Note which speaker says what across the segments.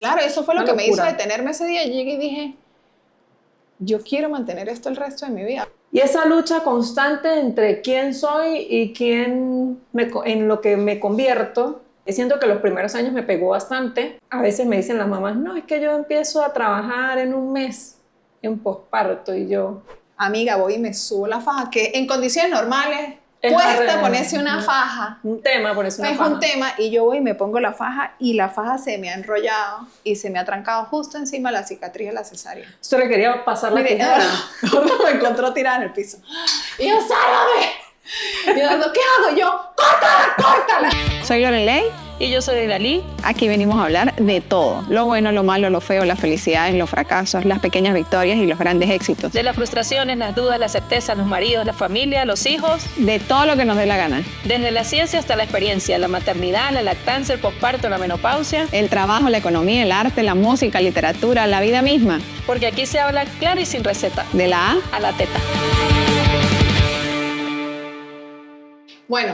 Speaker 1: Claro, eso fue lo
Speaker 2: Una
Speaker 1: que me hizo
Speaker 2: locura.
Speaker 1: detenerme ese día. Llegué y dije, yo quiero mantener esto el resto de mi vida.
Speaker 2: Y esa lucha constante entre quién soy y en lo que me convierto, siento que los primeros años me pegó bastante. A veces me dicen las mamás, no, es que yo empiezo a trabajar en un mes en posparto y yo...
Speaker 1: Amiga, voy y me subo la faja, que en condiciones normales
Speaker 2: Es
Speaker 1: cuesta ponerse una faja.
Speaker 2: un tema ponerse una
Speaker 1: Es un
Speaker 2: faja.
Speaker 1: tema y yo voy y me pongo la faja y la faja se me ha enrollado y se me ha trancado justo encima de la cicatriz de la cesárea.
Speaker 2: Esto le quería pasar la
Speaker 1: Mire,
Speaker 2: tijera.
Speaker 1: me encontró tirada en el piso. Y yo, ¡sálvame! Y Eduardo, ¿qué hago? Yo, ¡córtala, córtala! Soy Lorelei.
Speaker 2: Y yo soy Dalí.
Speaker 1: Aquí venimos a hablar de todo. Lo bueno, lo malo, lo feo, las felicidades, los fracasos, las pequeñas victorias y los grandes éxitos.
Speaker 2: De las frustraciones, las dudas, las certezas, los maridos, la familia, los hijos.
Speaker 1: De todo lo que nos dé la gana.
Speaker 2: Desde la ciencia hasta la experiencia, la maternidad, la lactancia, el posparto, la menopausia.
Speaker 1: El trabajo, la economía, el arte, la música, literatura, la vida misma.
Speaker 2: Porque aquí se habla claro y sin receta.
Speaker 1: De la A
Speaker 2: a la teta.
Speaker 1: Bueno,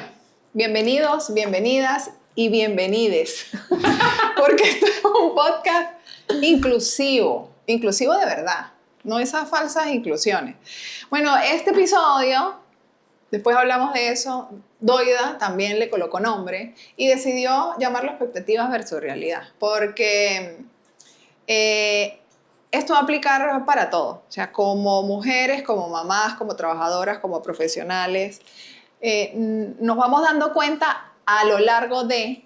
Speaker 1: bienvenidos, bienvenidas y bienvenides. Porque esto es un podcast inclusivo de verdad, no esas falsas inclusiones. Bueno, este episodio, después hablamos de eso, Doida también le colocó nombre y decidió llamarlo expectativas versus realidad, porque esto va a aplicar para todo, o sea, como mujeres, como mamás, como trabajadoras, como profesionales. Nos vamos dando cuenta a lo largo de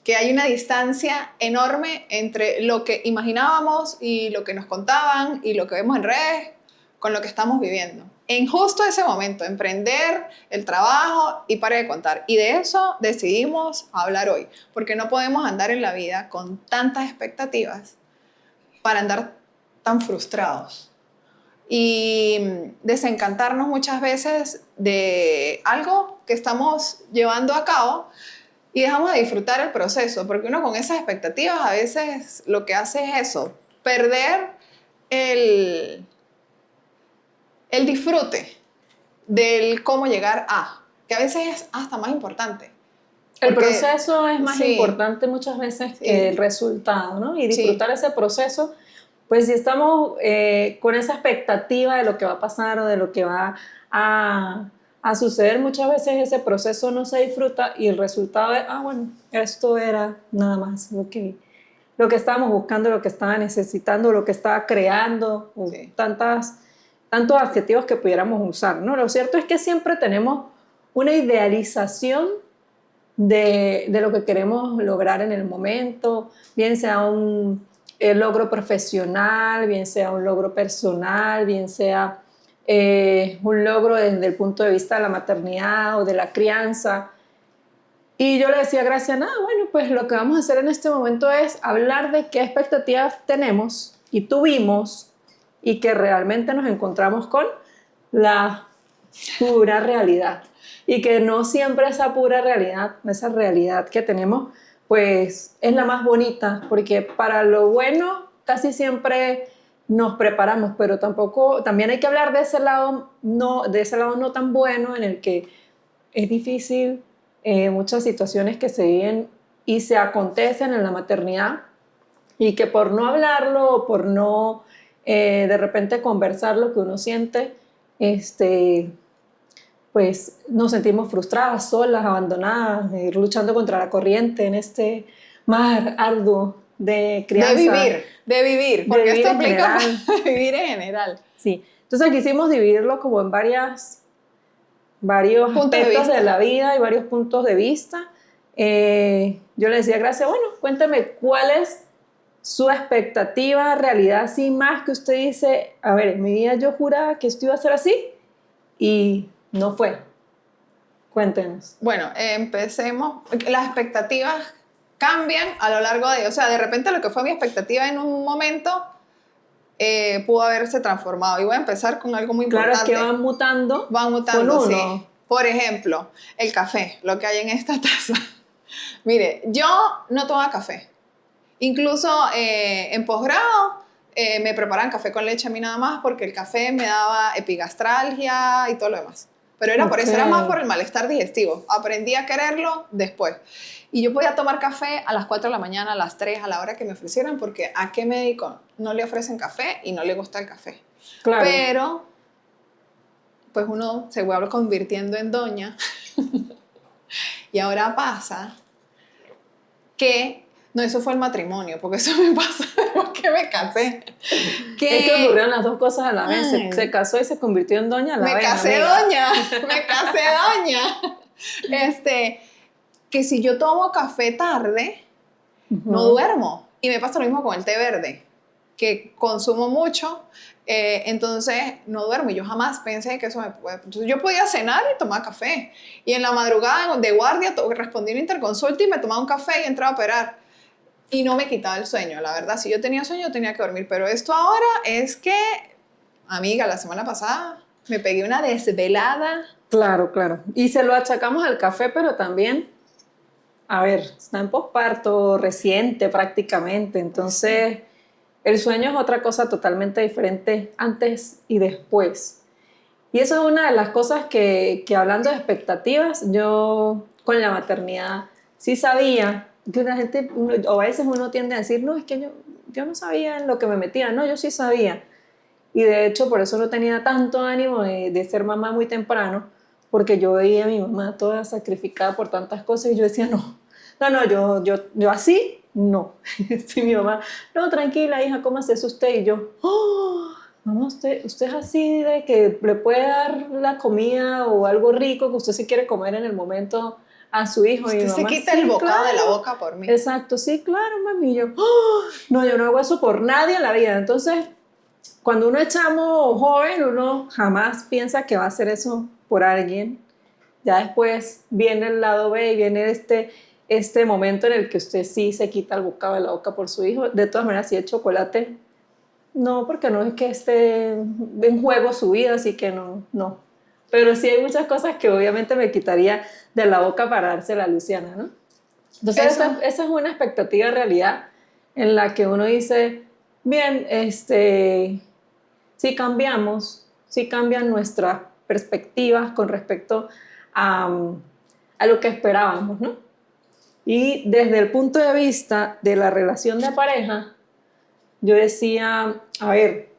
Speaker 1: que hay una distancia enorme entre lo que imaginábamos y lo que nos contaban y lo que vemos en redes con lo que estamos viviendo. En justo ese momento, emprender el trabajo y para de contar. Y de eso decidimos hablar hoy, porque no podemos andar en la vida con tantas expectativas para andar tan frustrados y desencantarnos muchas veces de algo que estamos llevando a cabo y dejamos de disfrutar el proceso, porque uno con esas expectativas a veces lo que hace es eso, perder el disfrute del cómo llegar a, que a veces es hasta más importante.
Speaker 2: El proceso es más
Speaker 1: sí,
Speaker 2: importante muchas veces
Speaker 1: sí,
Speaker 2: que el resultado, ¿no? Y disfrutar
Speaker 1: sí.
Speaker 2: ese proceso, pues si estamos con esa expectativa de lo que va a pasar o de lo que va a suceder, muchas veces ese proceso no se disfruta y el resultado es, bueno, esto era nada más lo que estábamos buscando, lo que estaba necesitando, lo que estaba creando,
Speaker 1: Sí.
Speaker 2: tantos adjetivos que pudiéramos usar, ¿no? Lo cierto es que siempre tenemos una idealización de lo que queremos lograr en el momento, bien sea un logro profesional, bien sea un logro personal, bien sea un logro desde el punto de vista de la maternidad o de la crianza. Y yo le decía a Gracia, bueno, pues lo que vamos a hacer en este momento es hablar de qué expectativas tenemos y tuvimos y que realmente nos encontramos con la pura realidad. Y que no siempre esa pura realidad, esa realidad que tenemos, pues es la más bonita, porque para lo bueno casi siempre nos preparamos, pero también hay que hablar de ese lado no tan bueno en el que es difícil muchas situaciones que se viven y se acontecen en la maternidad y que por no hablarlo o por no de repente conversar lo que uno siente, pues nos sentimos frustradas, solas, abandonadas, luchando contra la corriente en este mar arduo de crianza.
Speaker 1: De vivir, porque esto aplica para vivir en general.
Speaker 2: Sí, entonces quisimos dividirlo como en varios aspectos de la vida y varios puntos de vista. Yo le decía a Gracia, bueno, cuéntame cuál es su expectativa, realidad, sin más que usted dice, a ver, en mi vida yo juraba que esto iba a ser así y no fue. Cuéntenos.
Speaker 1: Bueno, empecemos. Las expectativas cambian a lo largo de... O sea, de repente lo que fue mi expectativa en un momento pudo haberse transformado. Y voy a empezar con algo muy importante.
Speaker 2: Claro, es que van mutando.
Speaker 1: Van mutando,
Speaker 2: con uno.
Speaker 1: Sí. Por ejemplo, el café, lo que hay en esta taza. Mire, yo no tomaba café. Incluso en posgrado me preparaban café con leche a mí nada más porque el café me daba epigastralgia y todo lo demás. pero era por eso, era
Speaker 2: Ok.
Speaker 1: más por el malestar digestivo. Aprendí a quererlo después. Y yo podía tomar café a las 4 de la mañana, a las 3, a la hora que me ofrecieran, porque ¿a qué médico no le ofrecen café y no le gusta el café?
Speaker 2: Claro.
Speaker 1: Pero, pues uno se va convirtiendo en doña y ahora pasa que, no, eso fue el matrimonio, porque eso me pasa porque me casé.
Speaker 2: Es que ocurrieron las dos cosas a la vez.
Speaker 1: Ay.
Speaker 2: Se casó y se convirtió en doña a la
Speaker 1: Me
Speaker 2: vez.
Speaker 1: casé
Speaker 2: amiga.
Speaker 1: doña, me casé doña. Que si yo tomo café tarde,
Speaker 2: Ujú.
Speaker 1: no duermo. Y me pasa lo mismo con el té verde, que consumo mucho, entonces no duermo. Y yo jamás pensé que eso me puede... Entonces yo podía cenar y tomar café. Y en la madrugada de guardia respondí una interconsulta y me tomaba un café y entraba a operar. Y no me quitaba el sueño, la verdad. Si yo tenía sueño, yo tenía que dormir. Pero esto ahora es que, amiga, la semana pasada me pegué una desvelada.
Speaker 2: Claro, claro. Y se lo achacamos al café, pero también, a ver, está en posparto reciente prácticamente, entonces el sueño es otra cosa totalmente diferente antes y después. Y eso es una de las cosas que hablando de expectativas, yo con la maternidad sí sabía que la gente, o a veces uno tiende a decir, no, es que yo no sabía en lo que me metía, no, yo sí sabía. Y de hecho, por eso no tenía tanto ánimo de ser mamá muy temprano, porque yo veía a mi mamá toda sacrificada por tantas cosas y yo decía, no, yo así, no. Sí, mi mamá, no, tranquila, hija, cómase eso usted. Y yo, mamá, usted es así de que le puede dar la comida o algo rico que usted sí quiere comer en el momento a su hijo. Y mi
Speaker 1: Usted se
Speaker 2: mamá,
Speaker 1: quita el
Speaker 2: sí,
Speaker 1: bocado de la
Speaker 2: claro.
Speaker 1: boca por mí.
Speaker 2: Exacto, sí, claro, mami. Y yo, no, yo no hago eso por nadie en la vida. Entonces, cuando uno es chamo joven, uno jamás piensa que va a hacer eso por alguien. Ya después viene el lado B y viene este momento en el que usted sí se quita el bocado de la boca por su hijo. De todas maneras, si es chocolate, no, porque no es que esté en juego su vida, así que no. Pero sí hay muchas cosas que obviamente me quitaría de la boca para dársela a Luciana, ¿no? Entonces
Speaker 1: Eso.
Speaker 2: esa es una expectativa de realidad en la que uno dice, bien, si cambiamos, si cambian nuestras perspectivas con respecto a lo que esperábamos, ¿no? Y desde el punto de vista de la relación de pareja, yo decía, a ver,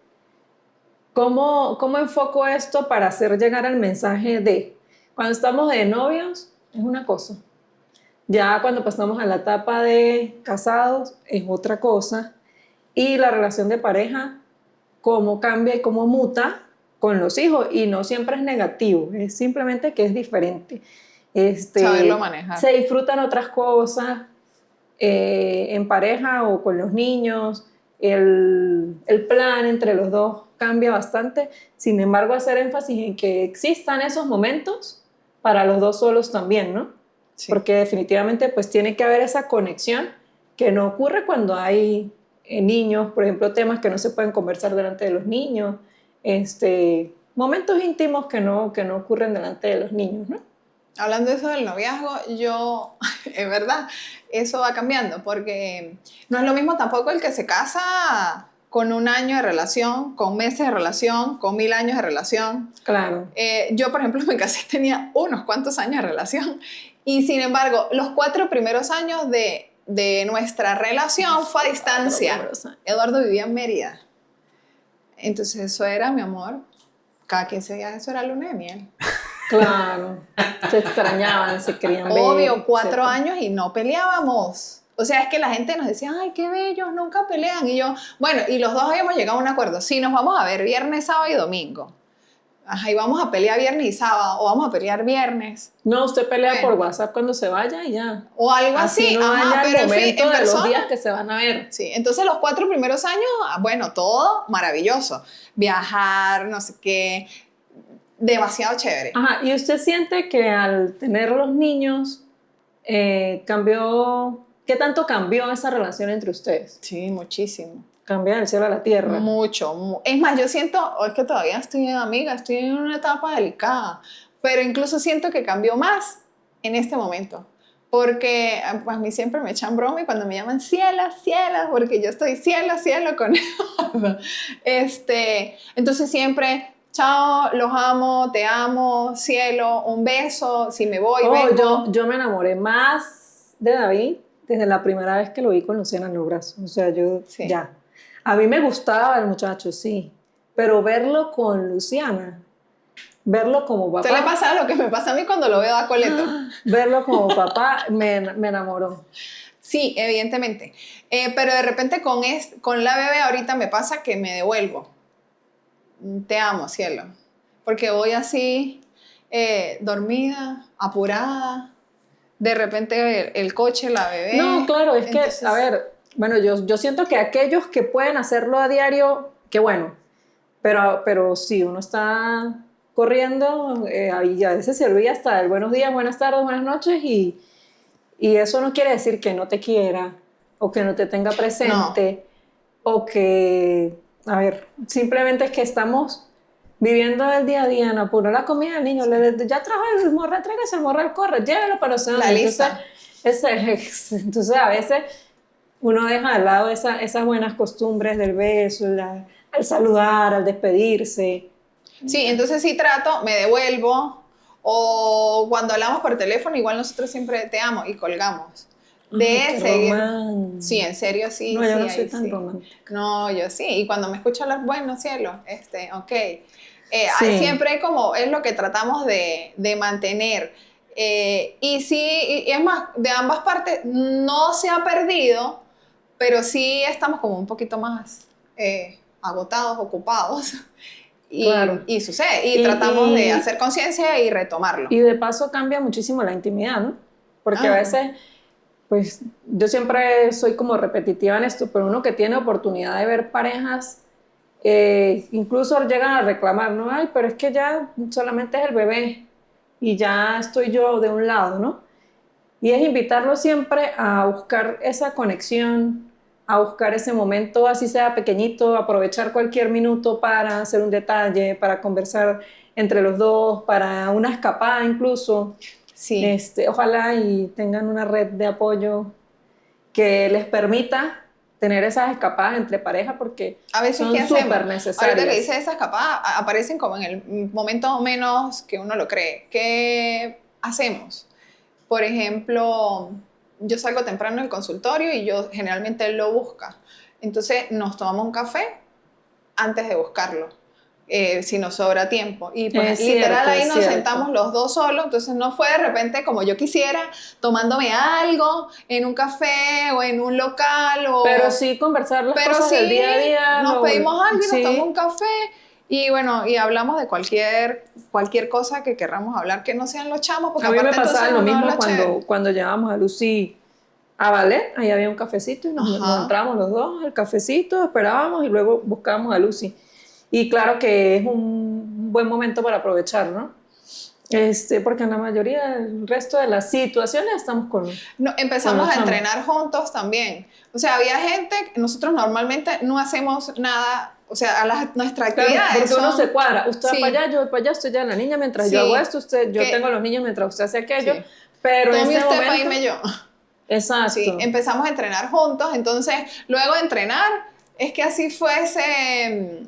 Speaker 2: ¿cómo enfoco esto para hacer llegar el mensaje de, cuando estamos de novios, es una cosa, ya cuando pasamos a la etapa de casados, es otra cosa, y la relación de pareja, cómo cambia y cómo muta con los hijos, y no siempre es negativo, es simplemente que es diferente.
Speaker 1: Saberlo manejar.
Speaker 2: Se disfrutan otras cosas en pareja o con los niños, el plan entre los dos cambia bastante, sin embargo hacer énfasis en que existan esos momentos para los dos solos también, ¿no?
Speaker 1: Sí.
Speaker 2: Porque definitivamente pues tiene que haber esa conexión que no ocurre cuando hay niños, por ejemplo, temas que no se pueden conversar delante de los niños, momentos íntimos que no ocurren delante de los niños, ¿no?
Speaker 1: Hablando de eso del noviazgo, yo, es verdad, eso va cambiando, porque no es lo mismo tampoco el que se casa con 1 año de relación, con meses de relación, con 1000 años de relación.
Speaker 2: Claro.
Speaker 1: Yo, por ejemplo, me casé, tenía unos cuantos años de relación, y sin embargo, los 4 primeros años de nuestra relación fue a distancia. Eduardo vivía en Mérida. Entonces eso era, mi amor, cada 15 días eso era luna de miel.
Speaker 2: Claro, se extrañaban, se querían ver.
Speaker 1: Obvio, 4
Speaker 2: etcétera.
Speaker 1: años y no peleábamos. O sea, es que la gente nos decía, ay, qué bellos, nunca pelean. Y yo, bueno, y los dos habíamos llegado a un acuerdo. Sí, nos vamos a ver viernes, sábado y domingo. Ajá, y vamos a pelear viernes y sábado, o vamos a pelear viernes.
Speaker 2: No, usted pelea
Speaker 1: Bueno.
Speaker 2: por WhatsApp cuando se vaya y ya.
Speaker 1: O algo así,
Speaker 2: no
Speaker 1: ajá,
Speaker 2: haya
Speaker 1: pero
Speaker 2: el
Speaker 1: en fin,
Speaker 2: momento
Speaker 1: en
Speaker 2: de los
Speaker 1: persona.
Speaker 2: días que se van a ver.
Speaker 1: Sí, entonces los 4 primeros años, bueno, todo maravilloso. Viajar, no sé qué, demasiado chévere.
Speaker 2: Ajá, y usted siente que al tener los niños cambió, ¿qué tanto cambió esa relación entre ustedes?
Speaker 1: Sí, muchísimo.
Speaker 2: Cambia del cielo a la tierra.
Speaker 1: Mucho. Es más, yo siento, es que todavía estoy amiga, estoy en una etapa delicada, pero incluso siento que cambió más en este momento. Porque pues, a mí siempre me echan broma y cuando me llaman ciela, porque yo estoy cielo con Eduardo. Entonces siempre chao, los amo, te amo, cielo, un beso, si me voy, vengo.
Speaker 2: yo me enamoré más de David desde la primera vez que lo vi con Luciana en los brazos. O sea,
Speaker 1: Sí.
Speaker 2: ya. A mí me gustaba el muchacho, sí. Pero verlo con Luciana, verlo como papá.
Speaker 1: ¿Te le pasa lo que me pasa a mí cuando lo veo a Coleto?
Speaker 2: Verlo como papá me enamoró.
Speaker 1: Sí, evidentemente. Pero de repente con la bebé ahorita me pasa que me devuelvo. Te amo, cielo. Porque voy así, dormida, apurada. De repente el coche, la bebé.
Speaker 2: No, claro, es
Speaker 1: Entonces,
Speaker 2: que, a ver, bueno, yo siento que aquellos que pueden hacerlo a diario, qué bueno. Pero si uno está corriendo, ahí a veces se olvida hasta el buenos días, buenas tardes, buenas noches y eso no quiere decir que no te quiera o que no te tenga presente o que, a ver, simplemente es que estamos viviendo el día a día, en apuro la comida del niño, ya trajo el morral, tráigase el morral, corre, llévelo para
Speaker 1: La lista.
Speaker 2: Entonces a veces uno deja de lado esas buenas costumbres del beso, al saludar, al despedirse.
Speaker 1: Sí, entonces sí trato, me devuelvo. O cuando hablamos por teléfono, igual nosotros siempre te amo y colgamos. De
Speaker 2: Ay, qué
Speaker 1: seguir.
Speaker 2: romántico.
Speaker 1: Sí, en serio, sí.
Speaker 2: No, yo
Speaker 1: sí,
Speaker 2: no soy
Speaker 1: ahí
Speaker 2: tan
Speaker 1: sí.
Speaker 2: romántica.
Speaker 1: No, yo sí. Y cuando me escucho hablar, bueno, cielo, ok.
Speaker 2: Sí.
Speaker 1: Siempre como es lo que tratamos de mantener. Y sí, y es más, de ambas partes no se ha perdido, pero sí estamos como un poquito más agotados, ocupados.
Speaker 2: Claro.
Speaker 1: Y sucede, y tratamos de hacer conciencia y retomarlo.
Speaker 2: Y de paso cambia muchísimo la intimidad, ¿no? Porque a veces, pues yo siempre soy como repetitiva en esto, pero uno que tiene oportunidad de ver parejas, incluso llegan a reclamar, ¿no? Ay, pero es que ya solamente es el bebé y ya estoy yo de un lado, ¿no? Y es invitarlo siempre a buscar esa conexión, a buscar ese momento, así sea pequeñito, aprovechar cualquier minuto para hacer un detalle, para conversar entre los dos, para una escapada incluso.
Speaker 1: Sí.
Speaker 2: Ojalá y tengan una red de apoyo que les permita tener esas escapadas entre pareja porque
Speaker 1: a veces,
Speaker 2: son súper necesarias.
Speaker 1: Ahorita que dice esas escapadas, aparecen como en el momento menos que uno lo cree. ¿Qué hacemos? Por ejemplo, yo salgo temprano del consultorio y yo generalmente él lo busca. Entonces nos tomamos un café antes de buscarlo, si nos sobra tiempo. Y pues literal ahí nos sentamos los dos solos, entonces no fue de repente como yo quisiera, tomándome algo en un café o en un local.
Speaker 2: Pero sí conversar las cosas del día a día.
Speaker 1: Nos pedimos algo y nos tomamos un café. Y bueno, y hablamos de cualquier cosa que querramos hablar, que no sean los chamos, porque
Speaker 2: a mí me
Speaker 1: aparte
Speaker 2: pasaba lo mismo
Speaker 1: chévere.
Speaker 2: cuando llevábamos a Lucy a ballet, ahí había un cafecito y nos encontrábamos los dos, el cafecito, esperábamos y luego buscábamos a Lucy. Y claro que es un buen momento para aprovechar, ¿no? Porque en la mayoría del resto de las situaciones estamos
Speaker 1: empezamos a entrenar juntos también. O sea, había gente, nosotros normalmente no hacemos nada, o sea, nuestra actividad.
Speaker 2: Claro, porque uno se cuadra, usted va para allá, yo voy para allá, usted ya la niña, mientras yo hago esto, yo tengo los niños mientras usted hace aquello, pero en ese momento...
Speaker 1: Tome yo.
Speaker 2: Exacto.
Speaker 1: Sí, empezamos a entrenar juntos, entonces luego de entrenar es que así fuese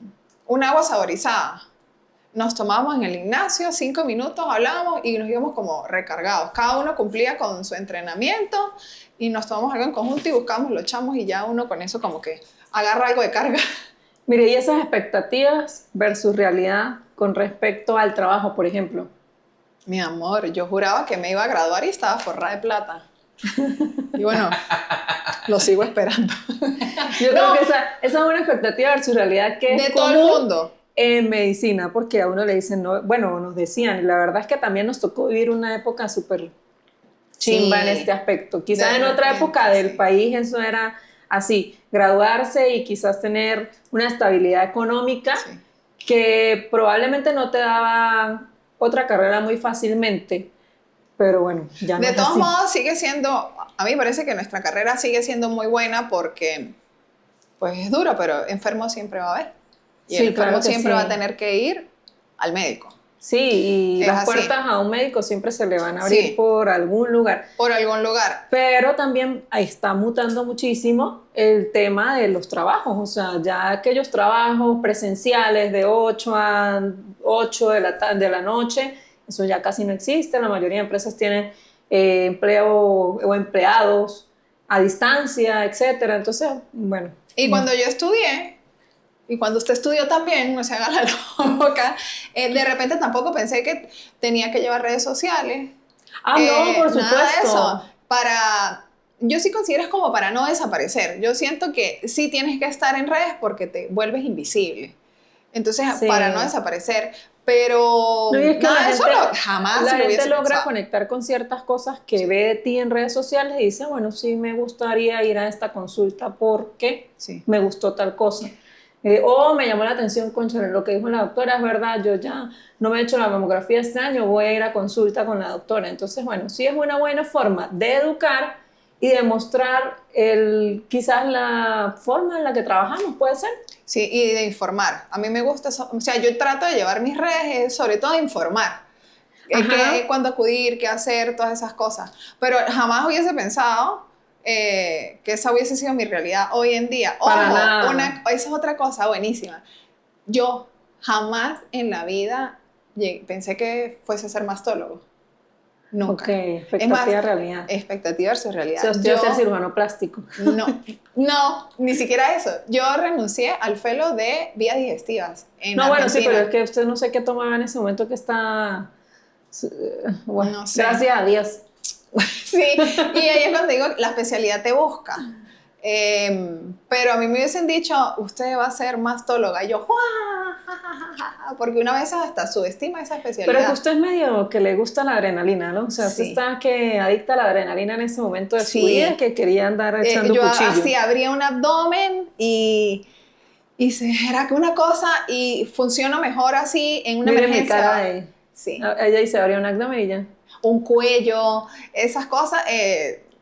Speaker 1: un agua saborizada. Nos tomábamos en el gimnasio 5 minutos, hablábamos y nos íbamos como recargados. Cada uno cumplía con su entrenamiento y nos tomamos algo en conjunto y buscamos los chamos y ya uno con eso como que agarra algo de carga.
Speaker 2: Mire, y esas expectativas versus realidad con respecto al trabajo, por ejemplo.
Speaker 1: Mi amor, yo juraba que me iba a graduar y estaba forrada de plata. Y bueno, lo sigo esperando.
Speaker 2: Yo creo que esa es una expectativa versus realidad que es
Speaker 1: de todo el mundo.
Speaker 2: En medicina, porque a uno le dicen, no, bueno, nos decían, y la verdad es que también nos tocó vivir una época súper chimba en este aspecto. Quizás en otra época del país eso era así, graduarse y quizás tener una estabilidad económica que probablemente no te daba otra carrera muy fácilmente, pero bueno, ya no.
Speaker 1: De todos modos sigue siendo, a mí me parece que nuestra carrera sigue siendo muy buena porque pues es duro, pero enfermo siempre va a haber. Y el enfermo siempre va a tener que ir al médico.
Speaker 2: Sí, y
Speaker 1: Es
Speaker 2: las
Speaker 1: así.
Speaker 2: puertas a un médico siempre se le van a abrir
Speaker 1: Sí.
Speaker 2: por algún lugar.
Speaker 1: Por algún lugar.
Speaker 2: Pero también ahí está mutando muchísimo el tema de los trabajos, o sea, ya aquellos trabajos presenciales de 8 a 8 de la noche, eso ya casi no existe, la mayoría de empresas tienen empleo o empleados a distancia, etcétera. Entonces, bueno.
Speaker 1: Y cuando yo estudié, y cuando usted estudió también, no se haga la loca, de repente tampoco pensé que tenía que llevar redes sociales.
Speaker 2: Ah, no, por
Speaker 1: Nada de
Speaker 2: supuesto.
Speaker 1: eso. Yo sí considero es como para no desaparecer. Yo siento que sí tienes que estar en redes porque te vuelves invisible. Entonces,
Speaker 2: Sí.
Speaker 1: para no desaparecer. Pero
Speaker 2: No, y es que
Speaker 1: nada de eso jamás
Speaker 2: la
Speaker 1: lo
Speaker 2: gente
Speaker 1: hubiese
Speaker 2: logra
Speaker 1: pensado.
Speaker 2: conectar con ciertas cosas que ve de ti en redes sociales y dice, bueno, sí me gustaría ir a esta consulta porque
Speaker 1: Sí.
Speaker 2: me gustó tal cosa. O me llamó la atención, concha, lo que dijo la doctora es verdad, yo ya no me he hecho la mamografía este año, voy a ir a consulta con la doctora. Entonces, bueno, sí es una buena forma de educar y de mostrar quizás la forma en la que trabajamos, puede ser.
Speaker 1: Sí, y de informar. A mí me gusta eso. O sea, yo trato de llevar mis redes, sobre todo de informar.
Speaker 2: Ajá.
Speaker 1: Cuándo acudir, qué hacer, todas esas cosas. Pero jamás hubiese pensado que esa hubiese sido mi realidad hoy en día.
Speaker 2: Para
Speaker 1: Ojo,
Speaker 2: nada.
Speaker 1: esa es otra cosa buenísima. Yo jamás en la vida pensé que fuese a ser mastólogo.
Speaker 2: Ok,
Speaker 1: Nunca. Es más,
Speaker 2: expectativa realidad.
Speaker 1: expectativa versus
Speaker 2: O
Speaker 1: realidad.
Speaker 2: sea, usted va a ser cirujano plástico.
Speaker 1: No, ni siquiera eso. Yo renuncié al fellow de vías digestivas en
Speaker 2: No, bueno, sí,
Speaker 1: Argentina.
Speaker 2: pero es que usted no sé qué tomaba en ese momento que está... Bueno,
Speaker 1: No sé.
Speaker 2: gracias a Dios.
Speaker 1: Sí, y ahí es cuando digo, la especialidad te busca. Pero a mí me hubiesen dicho, usted va a ser mastóloga. Y yo, ¡juá! Ja, ja, ja, ja", porque una vez hasta subestima esa
Speaker 2: Pero es
Speaker 1: especialidad.
Speaker 2: que usted es medio que le gusta la adrenalina, ¿no? O sea, usted
Speaker 1: Sí.
Speaker 2: está que adicta a la adrenalina en ese momento de su
Speaker 1: Sí.
Speaker 2: vida que quería andar echando
Speaker 1: Yo
Speaker 2: cuchillo.
Speaker 1: así abría un abdomen y era que una cosa y funciona mejor así en una
Speaker 2: Mire mi
Speaker 1: emergencia.
Speaker 2: cara de...
Speaker 1: Sí.
Speaker 2: Ella dice, abría un abdomen y ya.
Speaker 1: Un cuello, esas cosas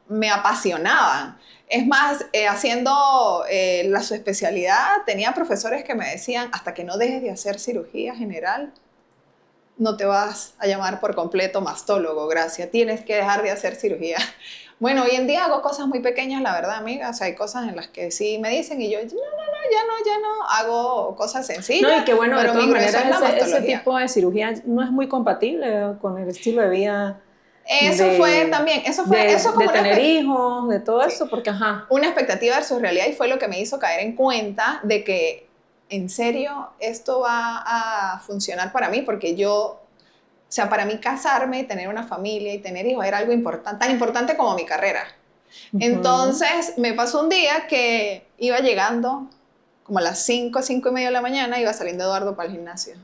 Speaker 1: me apasionaban. Es más, haciendo su especialidad, tenía profesores que me decían, hasta que no dejes de hacer cirugía general, no te vas a llamar por completo mastólogo, gracias, tienes que dejar de hacer cirugía. Bueno, hoy en día hago cosas muy pequeñas, la verdad, amiga, o sea, hay cosas en las que sí me dicen y yo, ya no, hago cosas sencillas,
Speaker 2: No, y que bueno, de
Speaker 1: pero mi
Speaker 2: todas
Speaker 1: grueso es la
Speaker 2: maneras ese
Speaker 1: mastología.
Speaker 2: tipo de cirugía no es muy compatible con el estilo de vida
Speaker 1: Eso fue también, eso como
Speaker 2: de
Speaker 1: una
Speaker 2: tener hijos, de todo
Speaker 1: Sí.
Speaker 2: eso, porque ajá.
Speaker 1: Una expectativa versus realidad y fue lo que me hizo caer en cuenta de que en serio esto va a funcionar para mí porque yo, o sea, para mí casarme, tener una familia y tener hijos era algo importante, tan importante como mi carrera. Entonces me pasó un día que iba llegando como a las 5 y media de la mañana, iba saliendo Eduardo para el gimnasio.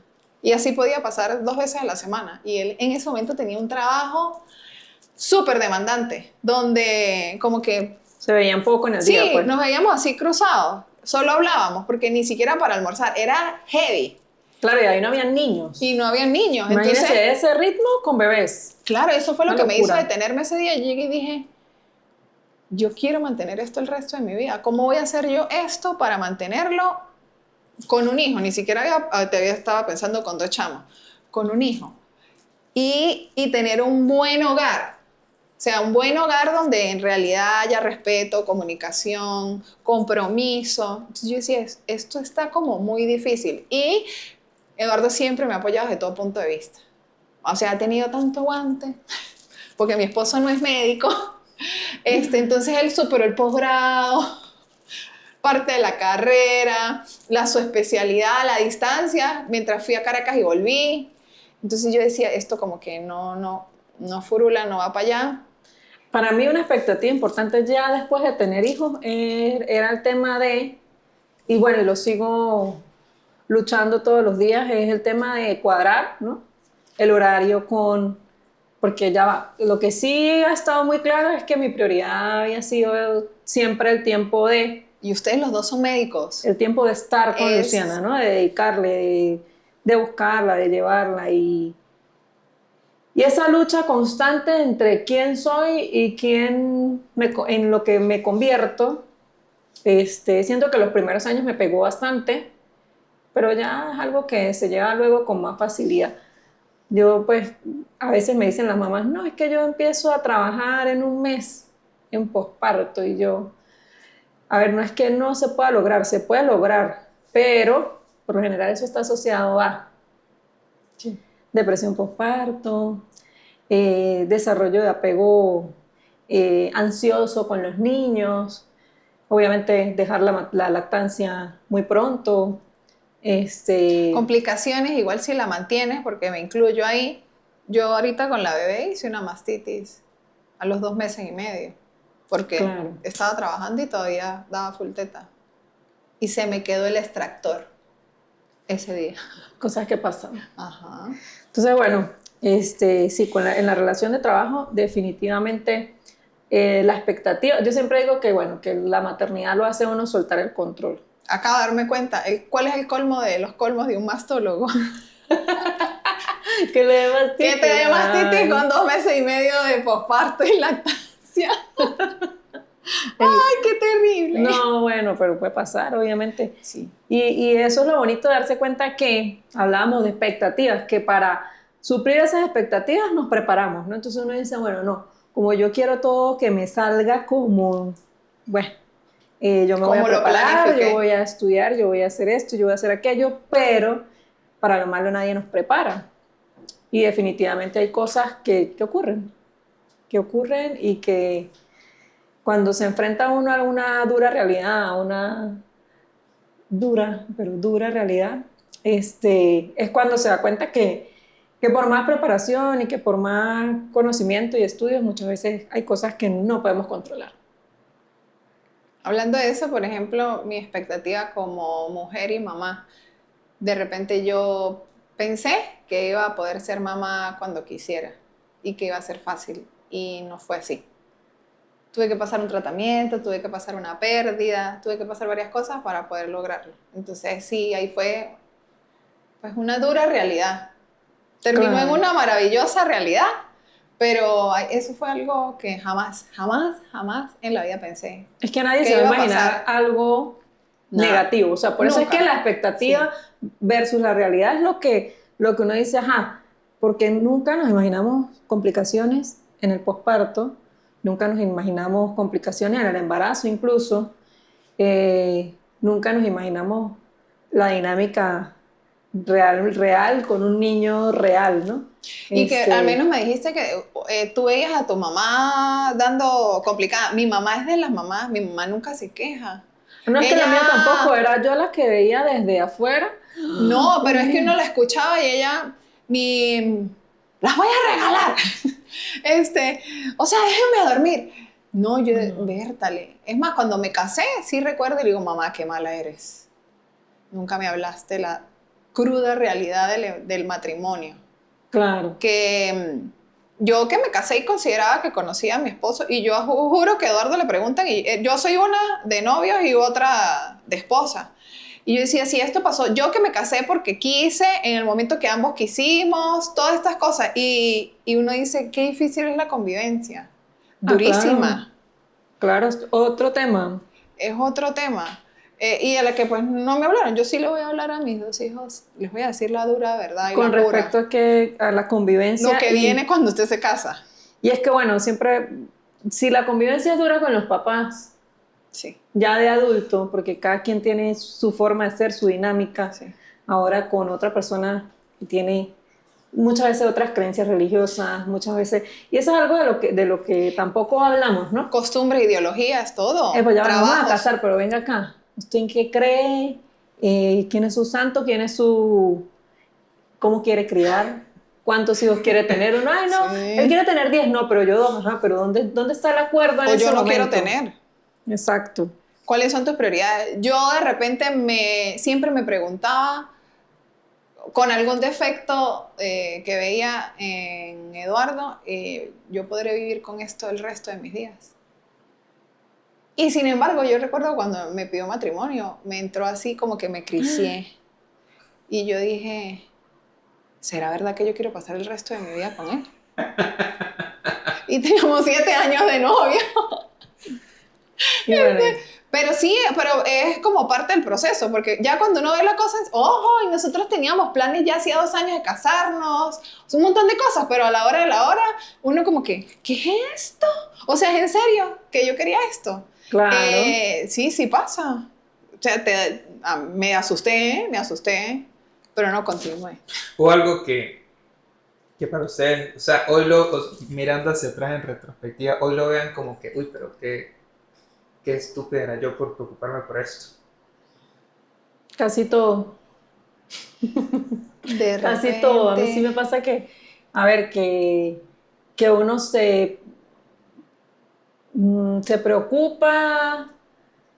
Speaker 1: Y así podía pasar 2 veces a la semana. Y él en ese momento tenía un trabajo súper demandante, donde como que
Speaker 2: Se veían poco en el día,
Speaker 1: sí,
Speaker 2: pues.
Speaker 1: nos veíamos así cruzados, solo hablábamos, porque ni siquiera para almorzar, era heavy
Speaker 2: Claro, y ahí no había niños.
Speaker 1: y no había niños.
Speaker 2: Imagínense
Speaker 1: Entonces,
Speaker 2: ese ritmo con bebés.
Speaker 1: claro, eso fue lo
Speaker 2: Una
Speaker 1: que me hizo
Speaker 2: locura.
Speaker 1: detenerme ese día. Llegué y dije, yo quiero mantener esto el resto de mi vida. ¿Cómo voy a hacer yo esto para mantenerlo con un hijo? Ni siquiera estaba pensando con 2 chamos, con un hijo. Y tener un buen hogar. O sea, un buen hogar donde en realidad haya respeto, comunicación, compromiso. Entonces yo decía, esto está como muy difícil. Y Eduardo siempre me ha apoyado desde todo punto de vista. O sea, ha tenido tanto aguante, porque mi esposo no es médico. Entonces él superó el posgrado, parte de la carrera, su especialidad, la distancia, mientras fui a Caracas y volví. Entonces yo decía, esto como que no furula, no va para allá.
Speaker 2: Para mí una expectativa importante ya después de tener hijos era el tema de, y bueno, y lo sigo luchando todos los días, es el tema de cuadrar, ¿no? El horario porque ya va, lo que sí ha estado muy claro es que mi prioridad había sido siempre
Speaker 1: Y ustedes los dos son médicos.
Speaker 2: el tiempo de estar con
Speaker 1: Es-
Speaker 2: Luciana, ¿no? De dedicarle, de buscarla, de llevarla y esa lucha constante entre quién soy y en lo que me convierto, siento que los primeros años me pegó bastante, pero ya es algo que se lleva luego con más facilidad. Yo pues, a veces me dicen las mamás, no, es que yo empiezo a trabajar en un mes en posparto y yo, a ver, no es que no se pueda lograr, se puede lograr, pero por lo general eso está asociado a
Speaker 1: Sí.
Speaker 2: depresión posparto, desarrollo de apego ansioso con los niños, obviamente dejar la lactancia muy pronto,
Speaker 1: Complicaciones, igual si la mantienes, porque me incluyo ahí. Yo ahorita con la bebé hice una mastitis a los 2 meses y medio, porque
Speaker 2: claro,
Speaker 1: estaba trabajando y todavía daba full teta. Y se me quedó el extractor ese día.
Speaker 2: cosas que pasan.
Speaker 1: Ajá.
Speaker 2: Entonces, bueno, sí, en la relación de trabajo, definitivamente la expectativa, yo siempre digo que, bueno, que la maternidad lo hace a uno soltar el control.
Speaker 1: Acabo de darme cuenta, ¿cuál es el colmo de los colmos de un mastólogo?
Speaker 2: Que le dé
Speaker 1: Que
Speaker 2: mastitis.
Speaker 1: te dé mastitis
Speaker 2: Ay,
Speaker 1: con 2 meses y medio de posparto y lactancia.
Speaker 2: el-
Speaker 1: ¡Ay, qué terrible!
Speaker 2: no, bueno, pero puede pasar, obviamente.
Speaker 1: Sí.
Speaker 2: Y eso es lo bonito de darse cuenta que hablábamos de expectativas, que para suplir esas expectativas nos preparamos, ¿no? Entonces uno dice, bueno, no, como yo quiero todo que me salga como, bueno, yo me voy a
Speaker 1: ¿Cómo lo
Speaker 2: preparar, yo
Speaker 1: planifiqué?
Speaker 2: voy a estudiar, yo voy a hacer esto, yo voy a hacer aquello, pero para lo malo nadie nos prepara. Y definitivamente hay cosas que ocurren y que cuando se enfrenta uno a una dura realidad, a una dura, pero dura realidad, es cuando se da cuenta que por más preparación y que por más conocimiento y estudios, muchas veces hay cosas que no podemos controlar.
Speaker 1: Hablando de eso, por ejemplo, mi expectativa como mujer y mamá, de repente yo pensé que iba a poder ser mamá cuando quisiera y que iba a ser fácil y no fue así. Tuve que pasar un tratamiento, tuve que pasar una pérdida, tuve que pasar varias cosas para poder lograrlo. Entonces sí, ahí fue pues una dura realidad. Terminó en
Speaker 2: Claro.
Speaker 1: una maravillosa realidad, pero eso fue algo que jamás, jamás, jamás en la vida pensé
Speaker 2: Es que nadie se
Speaker 1: que
Speaker 2: va a
Speaker 1: iba a
Speaker 2: imaginar
Speaker 1: pasar.
Speaker 2: algo
Speaker 1: Nada,
Speaker 2: negativo. O sea, por eso es que la
Speaker 1: nunca.
Speaker 2: expectativa
Speaker 1: Sí.
Speaker 2: versus la realidad es lo que uno dice, ajá, porque nunca nos imaginamos complicaciones en el posparto, nunca nos imaginamos complicaciones en el embarazo incluso, nunca nos imaginamos la dinámica real con un niño real, ¿no?
Speaker 1: Y que al
Speaker 2: Este,
Speaker 1: menos me dijiste que tú veías a tu mamá dando complicada. Mi mamá es de las mamás, mi mamá nunca se queja.
Speaker 2: no es que la mía tampoco,
Speaker 1: Ella,
Speaker 2: era yo la que veía desde afuera.
Speaker 1: no,
Speaker 2: Dios
Speaker 1: pero es que uno
Speaker 2: mío.
Speaker 1: la escuchaba y ella, las voy a regalar. O sea, déjenme dormir. No, yo,
Speaker 2: No.
Speaker 1: Bertale. Es más, cuando me casé, sí recuerdo y le digo, mamá, qué mala eres. Nunca me hablaste la cruda realidad del matrimonio.
Speaker 2: Claro,
Speaker 1: Que yo que me casé y consideraba que conocía a mi esposo, y yo juro que a Eduardo le preguntan, y yo soy una de novios y otra de esposa. Y yo decía, si esto pasó, yo que me casé porque quise, en el momento que ambos quisimos, todas estas cosas. Y uno dice, qué difícil es la convivencia.
Speaker 2: claro,
Speaker 1: Durísima.
Speaker 2: claro, es otro tema.
Speaker 1: Es otro tema. Y a la que pues no me hablaron. Yo sí le voy a hablar a mis 2 hijos, les voy a decir la dura verdad y
Speaker 2: Con
Speaker 1: la
Speaker 2: respecto
Speaker 1: pura.
Speaker 2: a la
Speaker 1: Lo
Speaker 2: convivencia
Speaker 1: que viene cuando usted se casa.
Speaker 2: y es que bueno, siempre, si la convivencia es dura con los papás,
Speaker 1: Sí,
Speaker 2: ya de adulto, porque cada quien tiene su forma de ser, su dinámica,
Speaker 1: sí.
Speaker 2: ahora con otra persona que tiene muchas veces otras creencias religiosas, muchas veces, y eso es algo de lo que tampoco hablamos, ¿no?
Speaker 1: Costumbres, ideologías, todo.
Speaker 2: Pues ya nos vamos a
Speaker 1: Trabajos.
Speaker 2: casar, pero venga acá. ¿Usted en qué cree? ¿Quién es su santo? ¿Quién es su... ¿Cómo quiere criar? ¿Cuántos hijos quiere tener? Uno, ay, no, él
Speaker 1: Sí.
Speaker 2: quiere tener 10, no, pero yo 2, ajá, pero ¿dónde está el acuerdo en
Speaker 1: O yo
Speaker 2: ese
Speaker 1: no quiero
Speaker 2: momento?
Speaker 1: tener.
Speaker 2: Exacto.
Speaker 1: ¿Cuáles son tus prioridades? Yo de repente siempre me preguntaba, con algún defecto que veía en Eduardo, yo podré vivir con esto el resto de mis días. Y sin embargo, yo recuerdo cuando me pidió matrimonio, me entró así como que me cricié. Y yo dije, ¿será verdad que yo quiero pasar el resto de mi vida con él? Y teníamos 7 años de novio.
Speaker 2: Y bueno,
Speaker 1: Pero sí, pero es como parte del proceso, porque ya cuando uno ve la cosa, ojo, y nosotros teníamos planes ya hacía 2 años de casarnos, un montón de cosas, pero a la hora de la hora, uno como que, ¿qué es esto? O sea, ¿es en serio que yo quería esto?
Speaker 2: Claro.
Speaker 1: Sí, sí pasa. O sea, me asusté, pero no continué.
Speaker 3: O algo que para ustedes, o sea, mirando hacia atrás en retrospectiva, hoy lo vean como que, uy, pero qué estúpida era yo por preocuparme por esto.
Speaker 2: Casi todo.
Speaker 1: De
Speaker 2: Casi todo. A mí sí
Speaker 1: repente.
Speaker 2: me pasa que, a ver, que uno se preocupa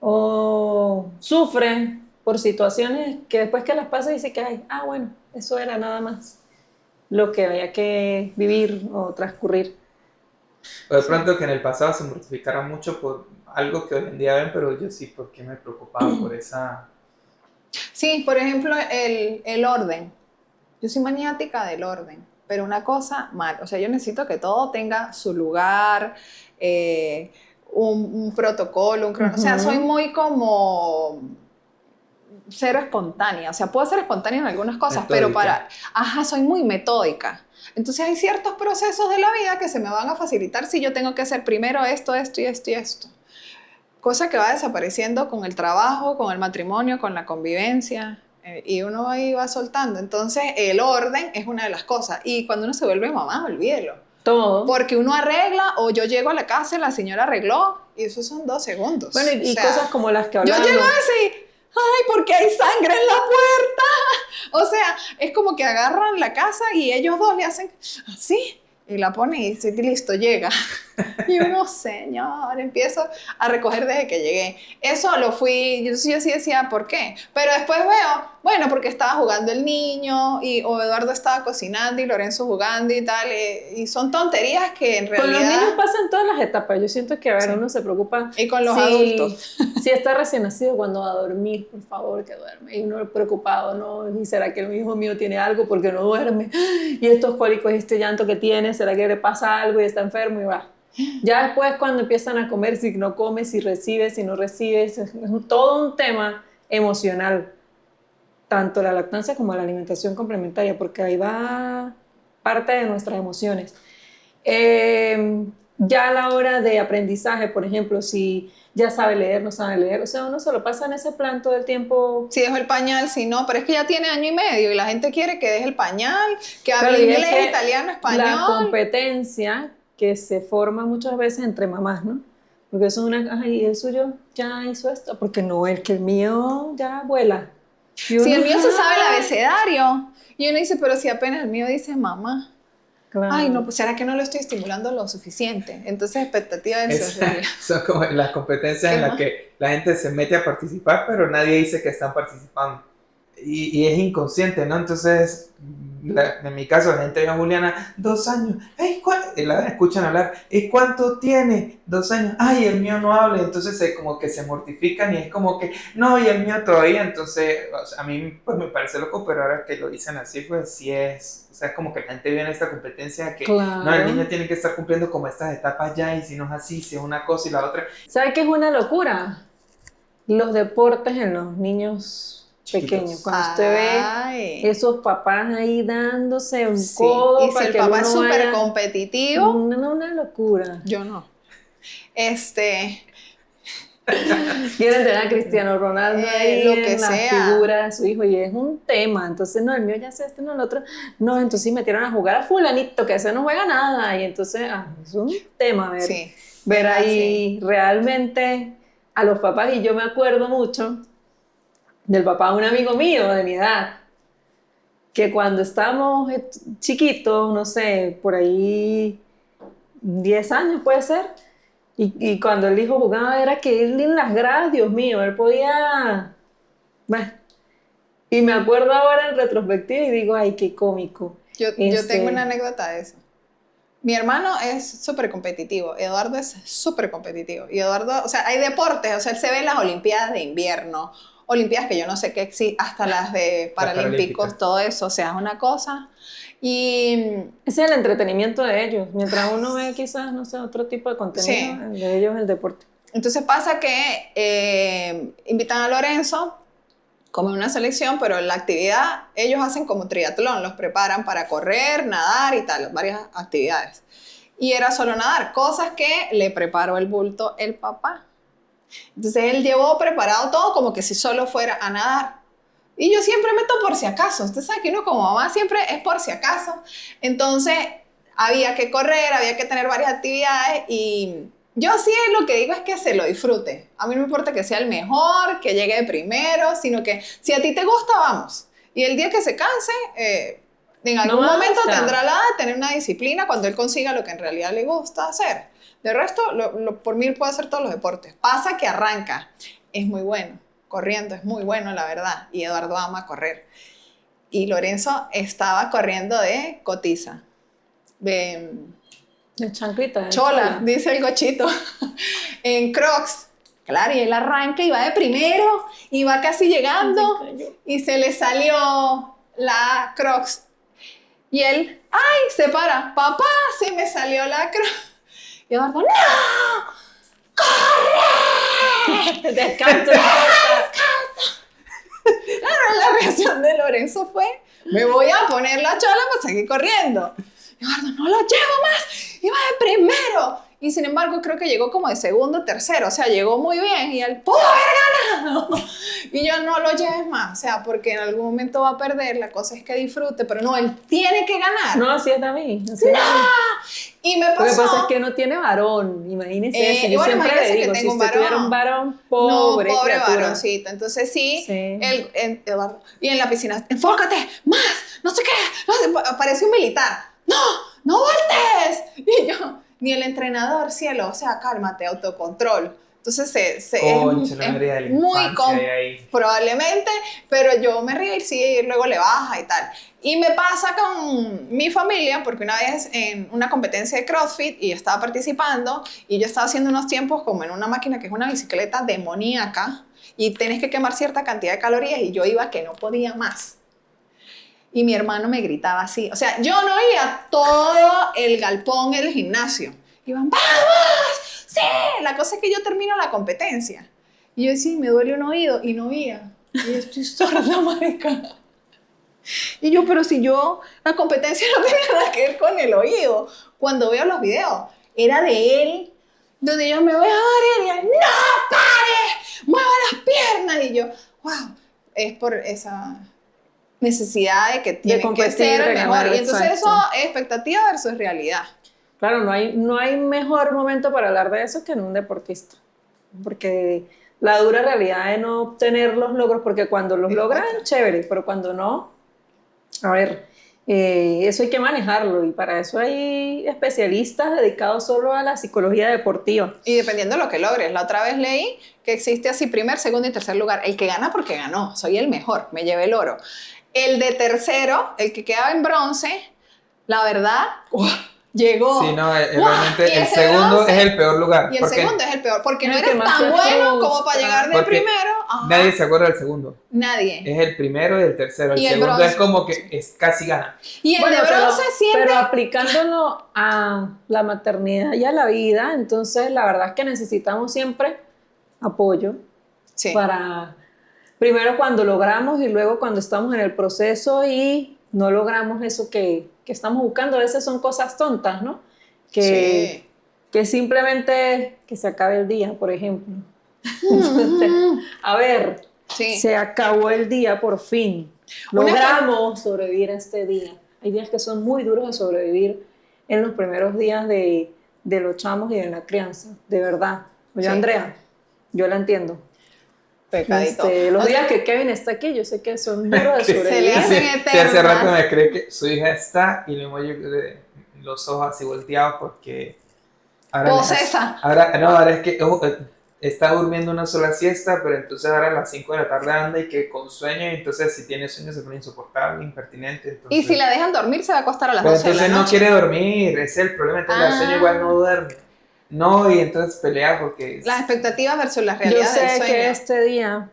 Speaker 2: o sufre por situaciones que después que las pasa dice que, ay, bueno, eso era nada más lo que había que vivir o transcurrir.
Speaker 3: O de pronto que en el pasado se mortificara mucho por algo que hoy en día ven, pero yo sí, ¿por qué me preocupaba por esa?
Speaker 1: Sí, por ejemplo, el orden. Yo soy maniática del orden, pero una cosa mal. O sea, yo necesito que todo tenga su lugar, un protocolo, o sea, soy muy como cero espontánea. O sea, puedo ser espontánea en algunas cosas, pero
Speaker 3: Metódica.
Speaker 1: soy muy metódica. Entonces hay ciertos procesos de la vida que se me van a facilitar si yo tengo que hacer primero esto, esto y esto y esto. Cosa que va desapareciendo con el trabajo, con el matrimonio, con la convivencia, y uno ahí va soltando. Entonces, el orden es una de las cosas. Y cuando uno se vuelve mamá, olvídelo.
Speaker 2: Todo.
Speaker 1: Porque uno arregla, o yo llego a la casa y la señora arregló, y eso son 2 segundos.
Speaker 2: Bueno, y cosas como las que
Speaker 1: yo
Speaker 2: hablábamos.
Speaker 1: llego así, ay, porque hay sangre en la puerta. O sea, es como que agarran la casa y ellos dos le hacen así, y la ponen y dice, listo, llega. Y uno, señor, empiezo a recoger desde que llegué. Eso lo fui, yo sí decía, ¿por qué? Pero después veo, bueno, porque estaba jugando el niño, o Eduardo estaba cocinando y Lorenzo jugando y tal, y son tonterías que en realidad...
Speaker 2: Con los niños pasan todas las etapas. Yo siento que, a ver,
Speaker 1: Sí.
Speaker 2: uno se preocupa.
Speaker 1: Y con los adultos.
Speaker 2: Si está recién nacido, cuando va a dormir, por favor, que duerme. Y uno preocupado, ¿no? ¿Y será que el hijo mío tiene algo porque no duerme? Y estos cólicos, este llanto que tiene, ¿será que le pasa algo y está enfermo? Y va. Ya después, cuando empiezan a comer, si no come, si recibe, si no recibe, es todo un tema emocional. Tanto la lactancia como la alimentación complementaria, porque ahí va parte de nuestras emociones. Ya a la hora de aprendizaje, por ejemplo, si ya sabe leer, no sabe leer, o sea, uno se lo pasa en ese plan todo el tiempo.
Speaker 1: Si dejo el pañal, si no, pero es que ya tiene 1 año y medio y la gente quiere que deje el pañal, que
Speaker 2: Claro,
Speaker 1: hable
Speaker 2: y
Speaker 1: inglés,
Speaker 2: es que
Speaker 1: italiano, español.
Speaker 2: la competencia que se forma muchas veces entre mamás, ¿no? Porque eso es una, ay, el suyo ya hizo esto, porque no, el que el mío ya vuela. Y
Speaker 1: Si
Speaker 2: uno,
Speaker 1: el mío se sabe el
Speaker 2: ay,
Speaker 1: abecedario, y uno dice, pero si apenas el mío dice mamá.
Speaker 2: claro.
Speaker 1: Ay, no, pues ¿será que no lo estoy estimulando lo suficiente? Entonces, expectativa de
Speaker 3: Son como las competencias
Speaker 1: ¿Qué
Speaker 3: en las
Speaker 1: más?
Speaker 3: que la gente se mete a participar, pero nadie dice que están participando. Y es inconsciente, ¿no? Entonces, en mi caso, la gente ve a Juliana, 2 años, ¡ay! Y la escuchan hablar, ¿y cuánto tiene? 2 años, ¡ay! El mío no habla, entonces como que se mortifican y es como que, no, y el mío todavía, entonces, o sea, a mí pues me parece loco, pero ahora que lo dicen así, pues sí es, o sea, es como que la gente viene a esta competencia que,
Speaker 2: Claro.
Speaker 3: no, el niño tiene que estar cumpliendo como estas etapas ya, y si no es así, si es una cosa y la otra.
Speaker 2: ¿Sabe qué es una locura? Los deportes en los niños
Speaker 3: Chiquitos.
Speaker 2: pequeños. Cuando usted ve
Speaker 1: Ay,
Speaker 2: esos papás ahí dándose un
Speaker 1: sí.
Speaker 2: codo
Speaker 1: Y si
Speaker 2: para
Speaker 1: el
Speaker 2: que
Speaker 1: papá
Speaker 2: uno
Speaker 1: es súper
Speaker 2: vaya.
Speaker 1: competitivo,
Speaker 2: Una locura.
Speaker 1: yo no.
Speaker 2: Quieren tener a Cristiano Ronaldo ahí
Speaker 1: Lo que
Speaker 2: en la
Speaker 1: sea.
Speaker 2: figura de su hijo y es un tema. Entonces, no, el mío ya sé este, no el otro. No, entonces sí metieron a jugar a fulanito, que ese no juega nada. Y entonces, es un tema ver,
Speaker 1: Sí,
Speaker 2: ver
Speaker 1: es
Speaker 2: ahí realmente a los papás. Y yo me acuerdo mucho del papá de un amigo mío de mi edad, que cuando estábamos chiquitos, no sé, por ahí 10 años puede ser, y cuando el hijo jugaba era que él en las gradas, Dios mío, él podía... Bueno, y me acuerdo ahora en retrospectiva y digo, ay, qué cómico.
Speaker 1: Yo tengo una anécdota de eso. Mi hermano es súper competitivo, Eduardo es súper competitivo. Y Eduardo, o sea, hay deportes, o sea, él se ve en las Olimpiadas de invierno, Olimpiadas que yo no sé qué existen, hasta las de Paralímpicos, todo eso, o sea, es una cosa. Y
Speaker 2: Ese es el entretenimiento de ellos, mientras uno ve quizás, no sé, otro tipo de contenido,
Speaker 1: sí.
Speaker 2: el de ellos es el deporte.
Speaker 1: Entonces pasa que invitan a Lorenzo, como en una selección, pero la actividad, ellos hacen como triatlón, los preparan para correr, nadar y tal, varias actividades. Y era solo nadar, cosas que le preparó el bulto el papá. Entonces él llevó preparado todo como que si solo fuera a nadar. Y yo siempre meto por si acaso. Usted sabe que uno como mamá siempre es por si acaso. Entonces había que correr, había que tener varias actividades y yo sí lo que digo es que se lo disfrute. A mí no me importa que sea el mejor, que llegue de primero, sino que si a ti te gusta, vamos. Y el día que se canse, en algún momento tendrá la de tener una disciplina cuando él consiga lo que en realidad le gusta hacer. De resto, por mí puede hacer todos los deportes. Pasa que arranca, es muy bueno. Corriendo es muy bueno, la verdad. Y Eduardo ama correr. Y Lorenzo estaba corriendo de cotiza. De
Speaker 2: chanclita.
Speaker 1: chola, dice el gochito. En Crocs. Claro, y él arranca y va de primero. Y va casi llegando. Y se le salió la Crocs. Y él, ¡ay! Se para. Papá, se me salió la Crocs. Y Eduardo, ¡no! ¡Corre!
Speaker 2: Descansa.
Speaker 1: Claro, la reacción de Lorenzo fue, me voy a poner la chola para seguir corriendo. Y Eduardo, no lo llevo más, iba de primero. Y sin embargo, creo que llegó como de segundo, tercero, o sea, llegó muy bien y él pudo haber ganado. Y yo, no lo lleves más, o sea, porque en algún momento va a perder, la cosa es que disfrute, pero no, él tiene que ganar.
Speaker 2: No, así es a mí.
Speaker 1: ¡No! Y me pasó.
Speaker 2: Lo que pasa es que no tiene varón, imagínese eso. Yo
Speaker 1: bueno,
Speaker 2: siempre le digo,
Speaker 1: que
Speaker 2: si
Speaker 1: tengo
Speaker 2: usted tuviera un varón, pobre
Speaker 1: no, pobre
Speaker 2: criatura.
Speaker 1: varoncito. Entonces sí,
Speaker 2: Sí.
Speaker 1: Eduardo, y en la piscina, enfócate, más, no sé qué, no sé, parece un militar. No, no voltees. Y yo, ni el entrenador, cielo, o sea, cálmate, autocontrol. Entonces es muy probablemente, pero yo me río y sí, luego le baja y tal. Y me pasa con mi familia, porque una vez en una competencia de CrossFit y yo estaba participando y yo estaba haciendo unos tiempos como en una máquina que es una bicicleta demoníaca y tenés que quemar cierta cantidad de calorías y yo iba que no podía más. Y mi hermano me gritaba así, o sea, yo no oía todo el galpón en el gimnasio. Iban, ¡vamos! ¡Sí! La cosa es que yo termino la competencia. Y yo decía, me duele un oído, y no oía. Y yo estoy sorda, marica. Y yo, pero si yo, la competencia no tenía nada que ver con el oído. Cuando veo los videos, era de él, donde yo me voy a dar y él, ¡no pares! ¡Mueva las piernas! Y yo, wow, es por esa necesidad de que tiene que ser el mejor. Y entonces
Speaker 2: exacto.
Speaker 1: eso es expectativa versus realidad.
Speaker 2: Claro, no hay mejor momento para hablar de eso que en un deportista. Porque la dura realidad de no obtener los logros, porque cuando los logran, chévere, pero cuando no, a ver, eso hay que manejarlo y para eso hay especialistas dedicados solo a la psicología deportiva.
Speaker 1: Y dependiendo de lo que logres. La otra vez leí que existe así primer, segundo y tercer lugar. El que gana porque ganó, soy el mejor, me llevé el oro. El de tercero, el que quedaba en bronce, la verdad, llegó.
Speaker 3: Sí, no, realmente el segundo bronce, es el peor lugar.
Speaker 1: Y el segundo es el peor, porque no eres tan bueno como para llegar del primero. Ajá.
Speaker 3: Nadie se acuerda del segundo.
Speaker 1: Nadie.
Speaker 3: Es el primero y el tercero. El segundo bronce es como que es casi gana.
Speaker 1: Y el de bronce siempre.
Speaker 2: Pero aplicándolo a la maternidad y a la vida, entonces la verdad es que necesitamos siempre apoyo para... Primero cuando logramos y luego cuando estamos en el proceso y no logramos eso que estamos buscando. A veces son cosas tontas, ¿no? Que simplemente que se acabe el día, por ejemplo. Entonces, a ver, se acabó el día por fin. Logramos sobrevivir a este día. Hay días que son muy duros de sobrevivir en los primeros días de los chamos y de la crianza, de verdad. Oye, Andrea, yo la entiendo.
Speaker 1: Pecadito.
Speaker 2: Los días que Kevin está aquí, yo sé que son duros de sobrevivir.
Speaker 1: Se le hacen eternas.
Speaker 3: Hace rato me cree que su hija está y le emoji de los ojos así volteados porque... Ahora es que está durmiendo una sola siesta, pero entonces ahora a las 5 de la tarde anda y que con sueño, y entonces si tiene sueño se pone insoportable, impertinente. Entonces,
Speaker 1: y si la dejan dormir se va a acostar a las 12 de la noche.
Speaker 3: Entonces no quiere dormir, ese es el problema, entonces la sueño igual no duerme. No, y entonces pelea porque...
Speaker 1: Las expectativas versus las realidades del sueño.
Speaker 2: Yo sé que este día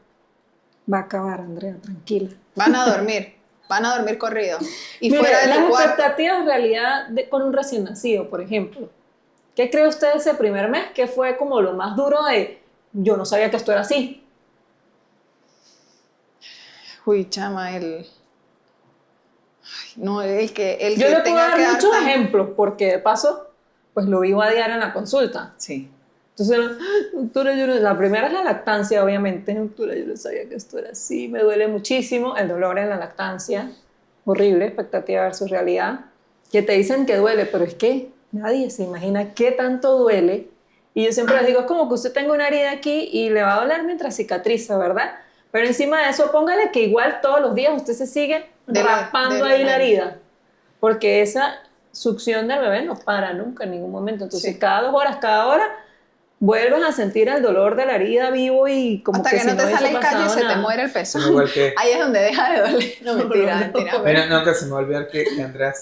Speaker 2: va a acabar, Andrea, tranquila.
Speaker 1: Van a dormir corrido. Y
Speaker 2: mira,
Speaker 1: fuera de tu cuarto.
Speaker 2: las expectativas en realidad con un recién nacido, por ejemplo, ¿Qué cree usted de ese primer mes? ¿Qué fue como lo más duro de, yo no sabía que esto era así?
Speaker 1: Uy, chama, no, el
Speaker 2: Yo
Speaker 1: que
Speaker 2: le puedo
Speaker 1: tenga
Speaker 2: dar
Speaker 1: que dar
Speaker 2: muchos
Speaker 1: tan-
Speaker 2: ejemplos, porque de paso, pues lo vivo a diario en la consulta.
Speaker 1: Sí.
Speaker 2: Entonces, doctora, la primera es la lactancia, obviamente. Doctora, yo no sabía que esto era así, me duele muchísimo el dolor en la lactancia. Horrible, expectativa versus realidad. Que te dicen que duele, pero es que nadie se imagina qué tanto duele. Y yo siempre les digo, es como que usted tenga una herida aquí y le va a doler mientras cicatriza, ¿verdad? Pero encima de eso, póngale que igual todos los días usted se sigue raspando ahí la herida. Porque esa succión del bebé no para nunca en ningún momento. Entonces,
Speaker 1: Sí.
Speaker 2: cada 2 horas, cada hora vuelves a sentir el dolor de la herida vivo y como
Speaker 1: Hasta
Speaker 2: que
Speaker 1: que
Speaker 2: si
Speaker 1: no te
Speaker 2: hubiese
Speaker 1: sale el callo y
Speaker 2: pasado
Speaker 1: se te
Speaker 2: nada.
Speaker 1: muere el pezón.
Speaker 3: Igual que...
Speaker 1: Ahí es donde deja de doler. No, mentira,
Speaker 2: No, no.
Speaker 1: mentira.
Speaker 3: Bueno, nunca se me va a olvidar que Andrea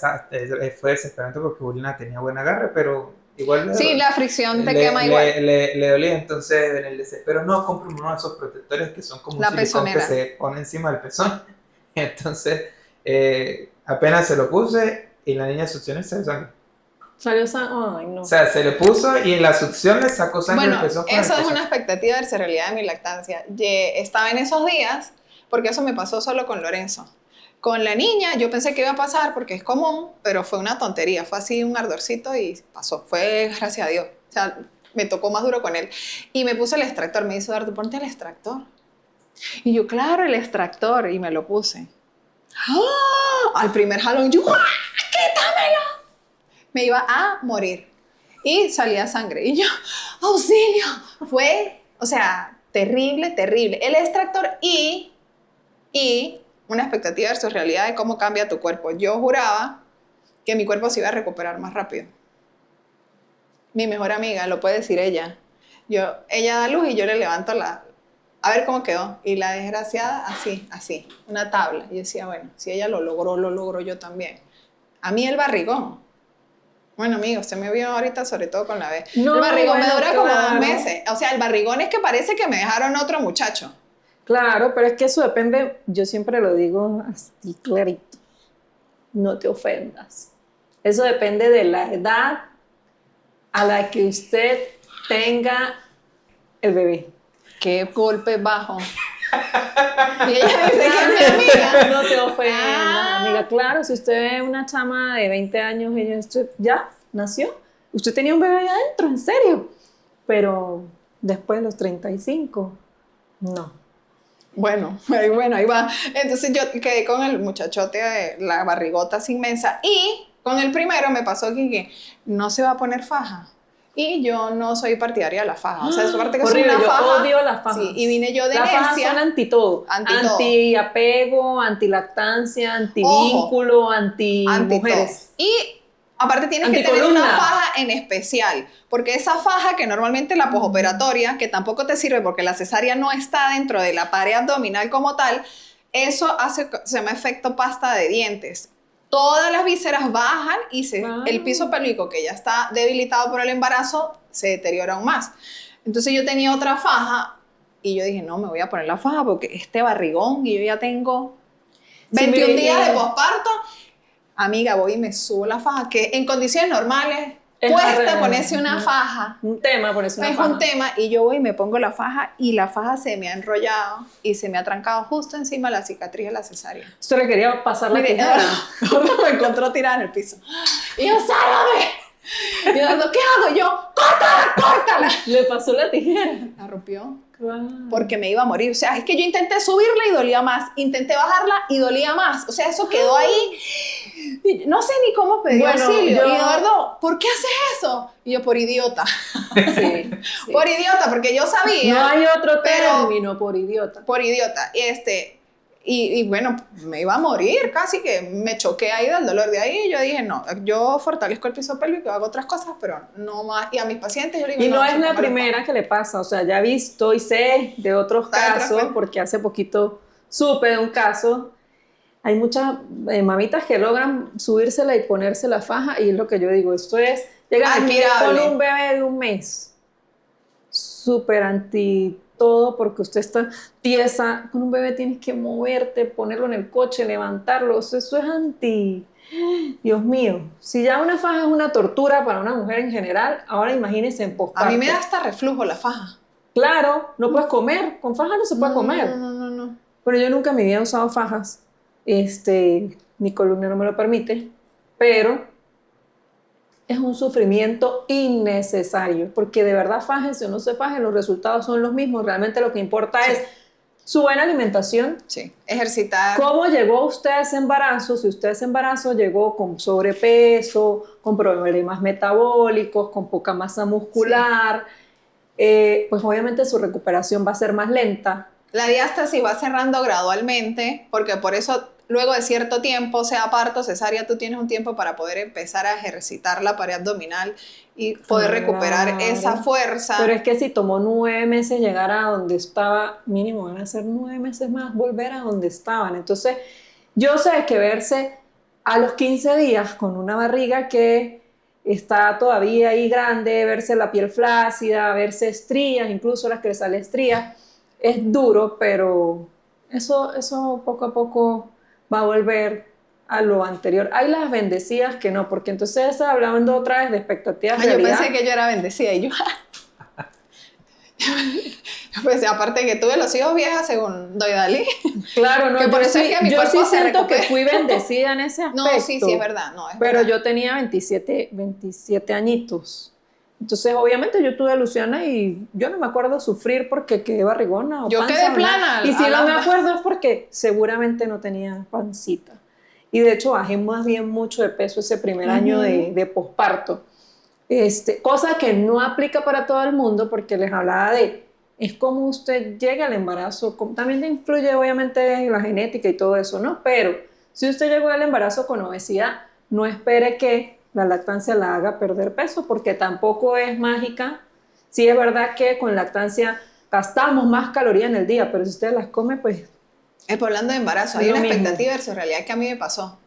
Speaker 3: fue desesperante porque Juliana tenía buen agarre, pero igual
Speaker 1: Sí, la fricción te quema igual.
Speaker 3: le dolía. Entonces, en el desespero, no, compro uno de esos protectores que son como un
Speaker 1: La
Speaker 3: silicón que
Speaker 1: pezonera.
Speaker 3: se pone encima del pezón. Entonces, apenas se lo puse y la niña succionó y se sangre.
Speaker 2: Salió sangre. Ay, no.
Speaker 3: O sea, se le puso y en la succión le sacó sangre
Speaker 1: Bueno,
Speaker 3: del pezón con el
Speaker 1: eso es
Speaker 3: pezón.
Speaker 1: una expectativa versus realidad de mi lactancia. Estaba en esos días, porque eso me pasó solo con Lorenzo. Con la niña yo pensé que iba a pasar porque es común, pero fue una tontería, fue así un ardorcito y pasó, fue gracias a Dios. O sea, me tocó más duro con él. Y me puse el extractor, me dice Eduardo, ponte el extractor. Y yo, claro, el extractor, y me lo puse. ¡Ah! Al primer jalón, yo, ¡ah! ¡Quítamelo! Me iba a morir. Y salía sangre. Y yo, ¡auxilio! Fue, o sea, terrible, terrible. El extractor y una expectativa versus realidad de cómo cambia tu cuerpo. Yo juraba que mi cuerpo se iba a recuperar más rápido. Mi mejor amiga, lo puede decir ella. Ella da luz y yo le levanto a ver cómo quedó. Y la desgraciada, así, una tabla. Y yo decía, bueno, si ella lo logro yo también. A mí el barrigón. Bueno, amigo, usted me vio ahorita sobre todo con la B.
Speaker 2: No,
Speaker 1: el barrigón
Speaker 2: bueno,
Speaker 1: me dura como
Speaker 2: claro.
Speaker 1: 2 meses. O sea, el barrigón es que parece que me dejaron otro muchacho.
Speaker 2: Claro, pero es que eso depende, yo siempre lo digo así clarito, no te ofendas. Eso depende de la edad a la que usted tenga el bebé.
Speaker 1: Qué golpe bajo. Y ella dice que es mi amiga.
Speaker 2: No te ofendas,
Speaker 1: Ah.
Speaker 2: amiga. Claro, si usted ve una chama de 20 años, ella ya nació, usted tenía un bebé ahí adentro, en serio. Pero después de los 35, no.
Speaker 1: Bueno, ahí va. Entonces yo quedé con el muchachote, la barrigota así inmensa. Y con el primero me pasó que no se va a poner faja. Y yo no soy partidaria de la faja. O sea, es parte que es
Speaker 2: Horrible,
Speaker 1: una
Speaker 2: yo
Speaker 1: faja.
Speaker 2: odio las fajas.
Speaker 1: Sí, y vine yo de
Speaker 2: Las fajas
Speaker 1: necia.
Speaker 2: son anti todo.
Speaker 1: Anti todo.
Speaker 2: Anti-apego, anti-lactancia, anti-vínculo,
Speaker 1: Anti
Speaker 2: anti-mujeres.
Speaker 1: todo. Y aparte tienes que tener
Speaker 2: Anticolumna.
Speaker 1: una faja en especial, porque esa faja que normalmente la posoperatoria, que tampoco te sirve porque la cesárea no está dentro de la pared abdominal como tal, eso se llama efecto pasta de dientes. Todas las vísceras bajan y el piso pélvico que ya está debilitado por el embarazo se deteriora aún más. Entonces yo tenía otra faja y yo dije, no, me voy a poner la faja porque este barrigón y yo ya tengo 21 días de posparto. Amiga, voy y me subo la faja, que en condiciones normales cuesta ponerse una faja.
Speaker 2: Un tema ponerse una
Speaker 1: Es
Speaker 2: faja.
Speaker 1: un tema, y yo voy y me pongo la faja, y la faja se me ha enrollado y se me ha trancado justo encima de la cicatriz de la cesárea.
Speaker 2: Usted le quería pasar la
Speaker 1: Mire,
Speaker 2: tijera.
Speaker 1: Eduardo me encontró tirada en el piso. Y yo, ¡sálvame! Y Eduardo, ¿qué hago yo? ¡Córtala!
Speaker 2: Le pasó la tijera.
Speaker 1: La rompió.
Speaker 2: Wow.
Speaker 1: Porque me iba a morir. O sea, es que yo intenté subirla y dolía más. Intenté bajarla y dolía más. O sea, eso quedó ahí. Y no sé ni cómo pedir auxilio. Y Eduardo, ¿por qué haces eso? Y yo, por idiota.
Speaker 2: Sí.
Speaker 1: Por idiota, porque yo sabía.
Speaker 2: No hay otro
Speaker 1: pero-
Speaker 2: término por idiota.
Speaker 1: Por idiota. Y bueno, me iba a morir, casi que me choqué ahí del dolor de ahí. Y yo dije, no, yo fortalezco el piso pélvico, hago otras cosas, pero no más. Y a mis pacientes yo le digo,
Speaker 2: Y no es
Speaker 1: se
Speaker 2: la
Speaker 1: ponga
Speaker 2: primera que le pasa, o sea, ya he visto y sé de otros
Speaker 1: Está detrás,
Speaker 2: casos,
Speaker 1: pues.
Speaker 2: porque hace poquito supe de un caso. Hay muchas mamitas que logran subírsela y ponerse la faja, y es lo que yo digo, esto es, llegan aquí
Speaker 1: Admirable.
Speaker 2: con un bebé de 1 mes, súper anti todo, porque usted está tiesa, con un bebé tienes que moverte, ponerlo en el coche, levantarlo, eso es anti. Dios mío, si ya una faja es una tortura para una mujer en general, ahora imagínense en
Speaker 1: A
Speaker 2: posparto.
Speaker 1: mí me da hasta reflujo la faja.
Speaker 2: Claro, no puedes comer, con faja no se puede comer.
Speaker 1: No.
Speaker 2: Pero yo nunca en mi vida he usado fajas. Mi columna no me lo permite, pero es un sufrimiento innecesario, porque de verdad fájense o no se fajen, los resultados son los mismos. Realmente lo que importa
Speaker 1: Sí.
Speaker 2: es su buena alimentación.
Speaker 1: Sí, ejercitar.
Speaker 2: ¿Cómo llegó usted a ese embarazo? Si usted a ese embarazo llegó con sobrepeso, con problemas metabólicos, con poca masa muscular, pues obviamente su recuperación va a ser más lenta.
Speaker 1: La diástasis va cerrando gradualmente, porque por eso luego de cierto tiempo, sea parto, cesárea, tú tienes un tiempo para poder empezar a ejercitar la pared abdominal y poder recuperar
Speaker 2: Claro.
Speaker 1: esa fuerza.
Speaker 2: Pero es que si tomó 9 meses llegar a donde estaba, mínimo van a ser 9 meses más volver a donde estaban. Entonces, yo sé que verse a los 15 días con una barriga que está todavía ahí grande, verse la piel flácida, verse estrías, incluso las que le salen estrías, es duro, pero eso poco a poco va a volver a lo anterior. Hay las bendecidas que no, porque entonces hablando otra vez de expectativas
Speaker 1: Yo
Speaker 2: realidad.
Speaker 1: pensé que yo era bendecida y yo... Pues aparte de que tuve los hijos viejas según Doy Dalí.
Speaker 2: Claro, no,
Speaker 1: Que por
Speaker 2: yo
Speaker 1: eso es
Speaker 2: sí,
Speaker 1: que mi
Speaker 2: yo
Speaker 1: cuerpo
Speaker 2: sí
Speaker 1: se
Speaker 2: siento que
Speaker 1: recupera.
Speaker 2: fui bendecida en ese aspecto.
Speaker 1: No, sí, es verdad. No, es
Speaker 2: Pero
Speaker 1: verdad.
Speaker 2: yo tenía 27 añitos. Entonces, obviamente, yo tuve a Luciana y yo no me acuerdo sufrir porque quedé barrigona o
Speaker 1: Yo
Speaker 2: panza
Speaker 1: quedé
Speaker 2: o nada.
Speaker 1: plana
Speaker 2: Y si
Speaker 1: a
Speaker 2: no me
Speaker 1: la-
Speaker 2: acuerdo es porque seguramente no tenía pancita. Y de hecho, bajé más bien mucho de peso ese primer año de posparto. Cosa que no aplica para todo el mundo porque les hablaba es como usted llega al embarazo, también influye obviamente la genética y todo eso, ¿no? Pero si usted llegó al embarazo con obesidad, no espere que la lactancia la haga perder peso porque tampoco es mágica. Sí es verdad que con lactancia gastamos más calorías en el día, pero si usted las come, pues
Speaker 1: Hablando de embarazo, hay
Speaker 2: Lo
Speaker 1: una
Speaker 2: mismo.
Speaker 1: expectativa versus realidad que a mí me pasó.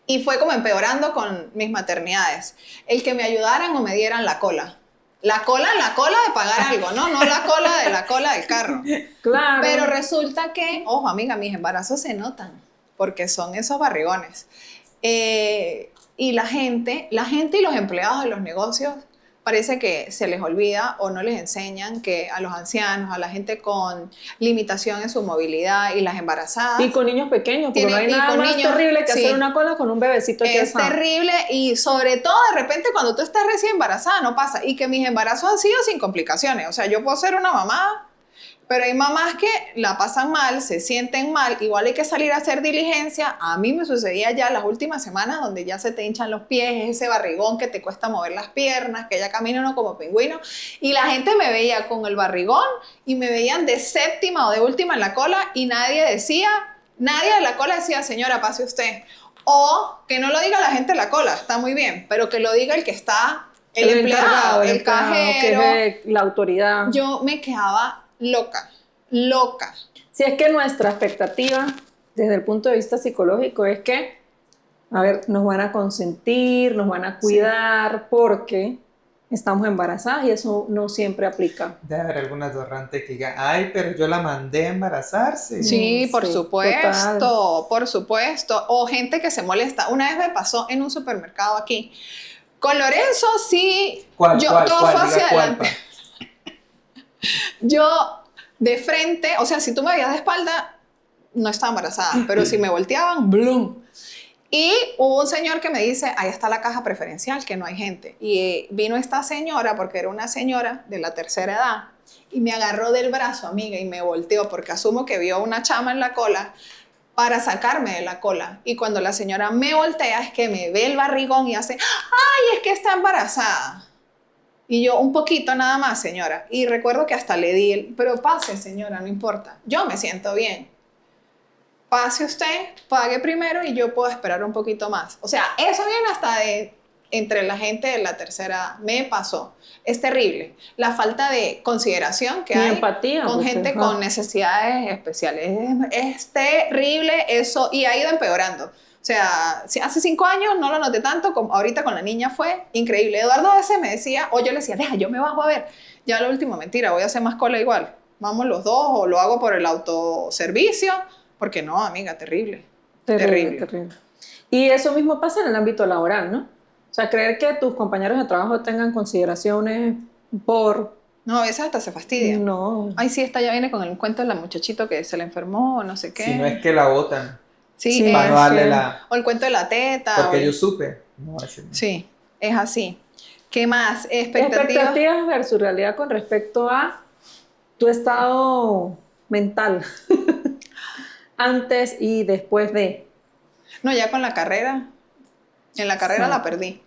Speaker 1: Y fue como empeorando con mis maternidades. El que me ayudaran o me dieran la cola. La cola de pagar algo, ¿no? No la cola del carro.
Speaker 2: claro.
Speaker 1: Pero resulta que, ojo amiga, mis embarazos se notan, porque son esos barrigones. Y la gente y los empleados de los negocios parece que se les olvida o no les enseñan que a los ancianos, a la gente con limitación en su movilidad y las embarazadas.
Speaker 2: Y con niños pequeños, porque no hay
Speaker 1: y
Speaker 2: nada
Speaker 1: con
Speaker 2: más
Speaker 1: niños,
Speaker 2: terrible que
Speaker 1: sí.
Speaker 2: hacer una cola con un bebecito aquí
Speaker 1: Es
Speaker 2: asado.
Speaker 1: terrible y sobre todo de repente cuando tú estás recién embarazada no pasa. Y que mis embarazos han sido sin complicaciones. O sea, yo puedo ser una mamá, pero hay mamás que la pasan mal, se sienten mal, igual hay que salir a hacer diligencia. A mí me sucedía ya las últimas semanas donde ya se te hinchan los pies, ese barrigón que te cuesta mover las piernas, que ya camina uno como pingüino. Y la gente me veía con el barrigón y me veían de séptima o de última en la cola y nadie de la cola decía, señora, pase usted. O que no lo diga la gente de la cola, está muy bien, pero que lo diga el que está, el empleado, el cajero.
Speaker 2: que es la autoridad.
Speaker 1: Yo me quedaba loca.
Speaker 2: Si es que nuestra expectativa desde el punto de vista psicológico es que, a ver, nos van a consentir, nos van a cuidar porque estamos embarazadas y eso no siempre aplica.
Speaker 3: Debe haber alguna atorrante que diga, ay, pero yo la mandé a embarazarse.
Speaker 1: Sí, por
Speaker 2: Sí,
Speaker 1: supuesto,
Speaker 2: total.
Speaker 1: por supuesto. O gente que se molesta. Una vez me pasó en un supermercado aquí. Con Lorenzo sí.
Speaker 3: ¿Cuál?
Speaker 1: Todo fue hacia
Speaker 3: Diga cuál,
Speaker 1: adelante. Yo de frente, o sea, si tú me veías de espalda, no estaba embarazada, pero si me volteaban, ¡blum! Y hubo un señor que me dice, ahí está la caja preferencial, que no hay gente. Y vino esta señora, porque era una señora de la tercera edad, y me agarró del brazo, amiga, y me volteó, porque asumo que vio una chama en la cola, para sacarme de la cola. Y cuando la señora me voltea, es que me ve el barrigón y hace, ¡ay, es que está embarazada! Y yo, un poquito nada más, señora. Y recuerdo que hasta le di pero pase, señora, no importa. Yo me siento bien. Pase usted, pague primero y yo puedo esperar un poquito más. O sea, eso viene hasta entre la gente de la tercera edad. Me pasó. Es terrible. La falta de consideración que
Speaker 2: Ni
Speaker 1: hay
Speaker 2: empatía,
Speaker 1: con
Speaker 2: porque,
Speaker 1: gente con necesidades especiales. Es terrible eso y ha ido empeorando. O sea, hace 5 años no lo noté tanto, como ahorita con la niña fue increíble. Eduardo a veces me decía, o yo le decía, deja, yo me bajo a ver. Ya lo último, mentira, voy a hacer más cola igual. Vamos los dos, o lo hago por el autoservicio, porque no, amiga, terrible.
Speaker 2: Terrible. Y eso mismo pasa en el ámbito laboral, ¿no? O sea, creer que tus compañeros de trabajo tengan consideraciones por...
Speaker 1: No, a veces hasta se fastidia.
Speaker 2: No.
Speaker 1: Ay, sí, esta ya viene con el cuento del muchachito que se le enfermó, no sé qué.
Speaker 3: Si no es que la botan
Speaker 1: Sí,
Speaker 2: Sí,
Speaker 3: para no
Speaker 2: es
Speaker 3: darle
Speaker 2: que-
Speaker 3: la...
Speaker 1: o el cuento de la teta.
Speaker 3: Porque
Speaker 1: o-
Speaker 3: yo supe. No, ese no.
Speaker 1: Sí, es así. ¿Qué más? Expectativas.
Speaker 2: Expectativas versus realidad con respecto a tu estado mental antes y después de.
Speaker 1: No, ya con la carrera. En la carrera
Speaker 2: Sí.
Speaker 1: la perdí.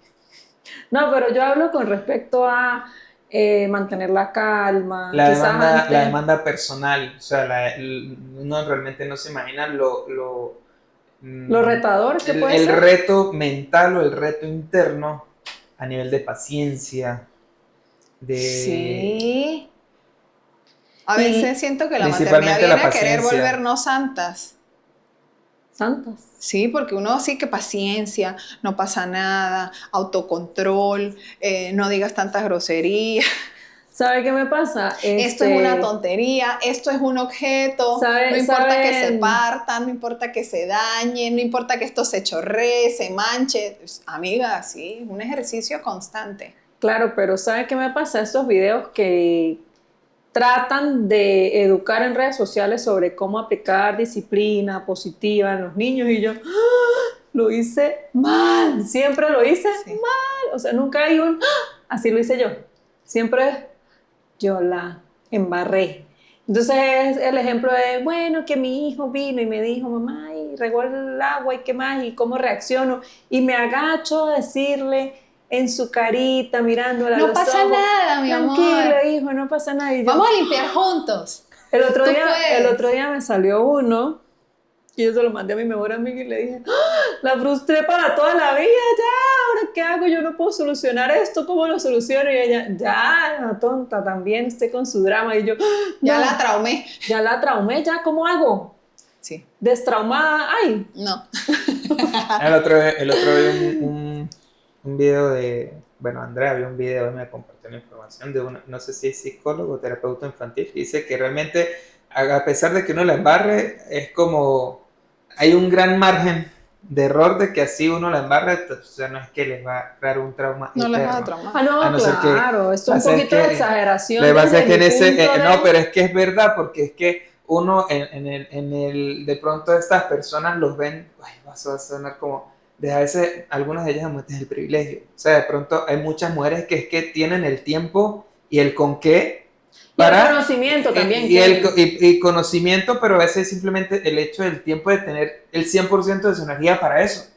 Speaker 2: No, pero yo hablo con respecto a mantener la calma.
Speaker 3: La
Speaker 2: Quizás
Speaker 3: demanda,
Speaker 2: antes-
Speaker 3: la demanda personal, o sea, uno realmente no se imagina
Speaker 2: lo retador que puede
Speaker 3: el
Speaker 2: ser.
Speaker 3: reto mental o el reto interno a nivel de paciencia, de
Speaker 1: Sí. A
Speaker 2: Y
Speaker 1: veces siento que la maternidad
Speaker 3: principalmente la
Speaker 1: viene a querer
Speaker 3: paciencia.
Speaker 1: volvernos santas.
Speaker 2: Santas.
Speaker 1: Sí, porque uno sí que paciencia, no pasa nada, autocontrol, no digas tantas groserías,
Speaker 2: ¿Sabe qué me pasa?
Speaker 1: esto es una tontería, esto es un objeto, no importa que se
Speaker 2: ¿Saben?
Speaker 1: partan, no importa que se dañen, no importa que esto se chorree, se manche. Pues, amiga, sí, un ejercicio constante.
Speaker 2: Claro, pero ¿sabe qué me pasa? Esos videos que tratan de educar en redes sociales sobre cómo aplicar disciplina positiva en los niños y yo lo hice mal, siempre lo hice
Speaker 1: Sí.
Speaker 2: mal, o sea, nunca hay un así lo hice yo, siempre yo la embarré. Entonces es el ejemplo de, bueno, que mi hijo vino y me dijo, mamá, y regó el agua y qué más, y cómo reacciono, y me agacho a decirle en su carita, mirándola a
Speaker 1: No
Speaker 2: los
Speaker 1: pasa
Speaker 2: ojos,
Speaker 1: nada, mi
Speaker 2: tranquilo,
Speaker 1: amor.
Speaker 2: hijo, no pasa nada. Y yo,
Speaker 1: Vamos a limpiar juntos.
Speaker 2: el otro
Speaker 1: Tú
Speaker 2: día,
Speaker 1: puedes.
Speaker 2: el otro día me salió uno y yo se lo mandé a mi mejor amiga y le dije, ¡ah! La frustré para toda la vida, ya, ¿ahora qué hago? Yo no puedo solucionar esto, ¿cómo lo soluciono? Y ella, ya, la tonta, también esté con su drama. Y yo,
Speaker 1: Ya
Speaker 2: no,
Speaker 1: la traumé.
Speaker 2: ya la traumé, ya, ¿cómo hago?
Speaker 1: Sí,
Speaker 2: Destraumada, ay,
Speaker 1: no.
Speaker 3: El otro vi un video de, bueno, Andrea vio un video y me compartió la información de una, no sé si es psicólogo o terapeuta infantil, que dice que realmente, a pesar de que uno la embarre, es como, hay un gran margen de error de que así uno la embarre, o sea, no es que les va a crear un trauma
Speaker 1: No les va a
Speaker 3: eterno.
Speaker 1: traumar.
Speaker 2: ah, no,
Speaker 3: A no ser que
Speaker 2: claro, esto es un
Speaker 3: pasa es
Speaker 2: poquito de
Speaker 3: que-
Speaker 2: exageración.
Speaker 3: Lo que pasa
Speaker 2: desde
Speaker 3: es que en
Speaker 2: mi
Speaker 3: ese,
Speaker 2: punto de-
Speaker 3: no, pero es que es verdad, porque es que uno de pronto estas personas los ven, ay, vas a sonar como, de a veces algunas de ellas desde el privilegio, o sea, de pronto hay muchas mujeres que es que tienen el tiempo y el con qué
Speaker 2: Y el
Speaker 3: para,
Speaker 2: conocimiento también.
Speaker 3: y conocimiento, pero a veces simplemente el hecho del tiempo de tener el 100% de su energía para eso.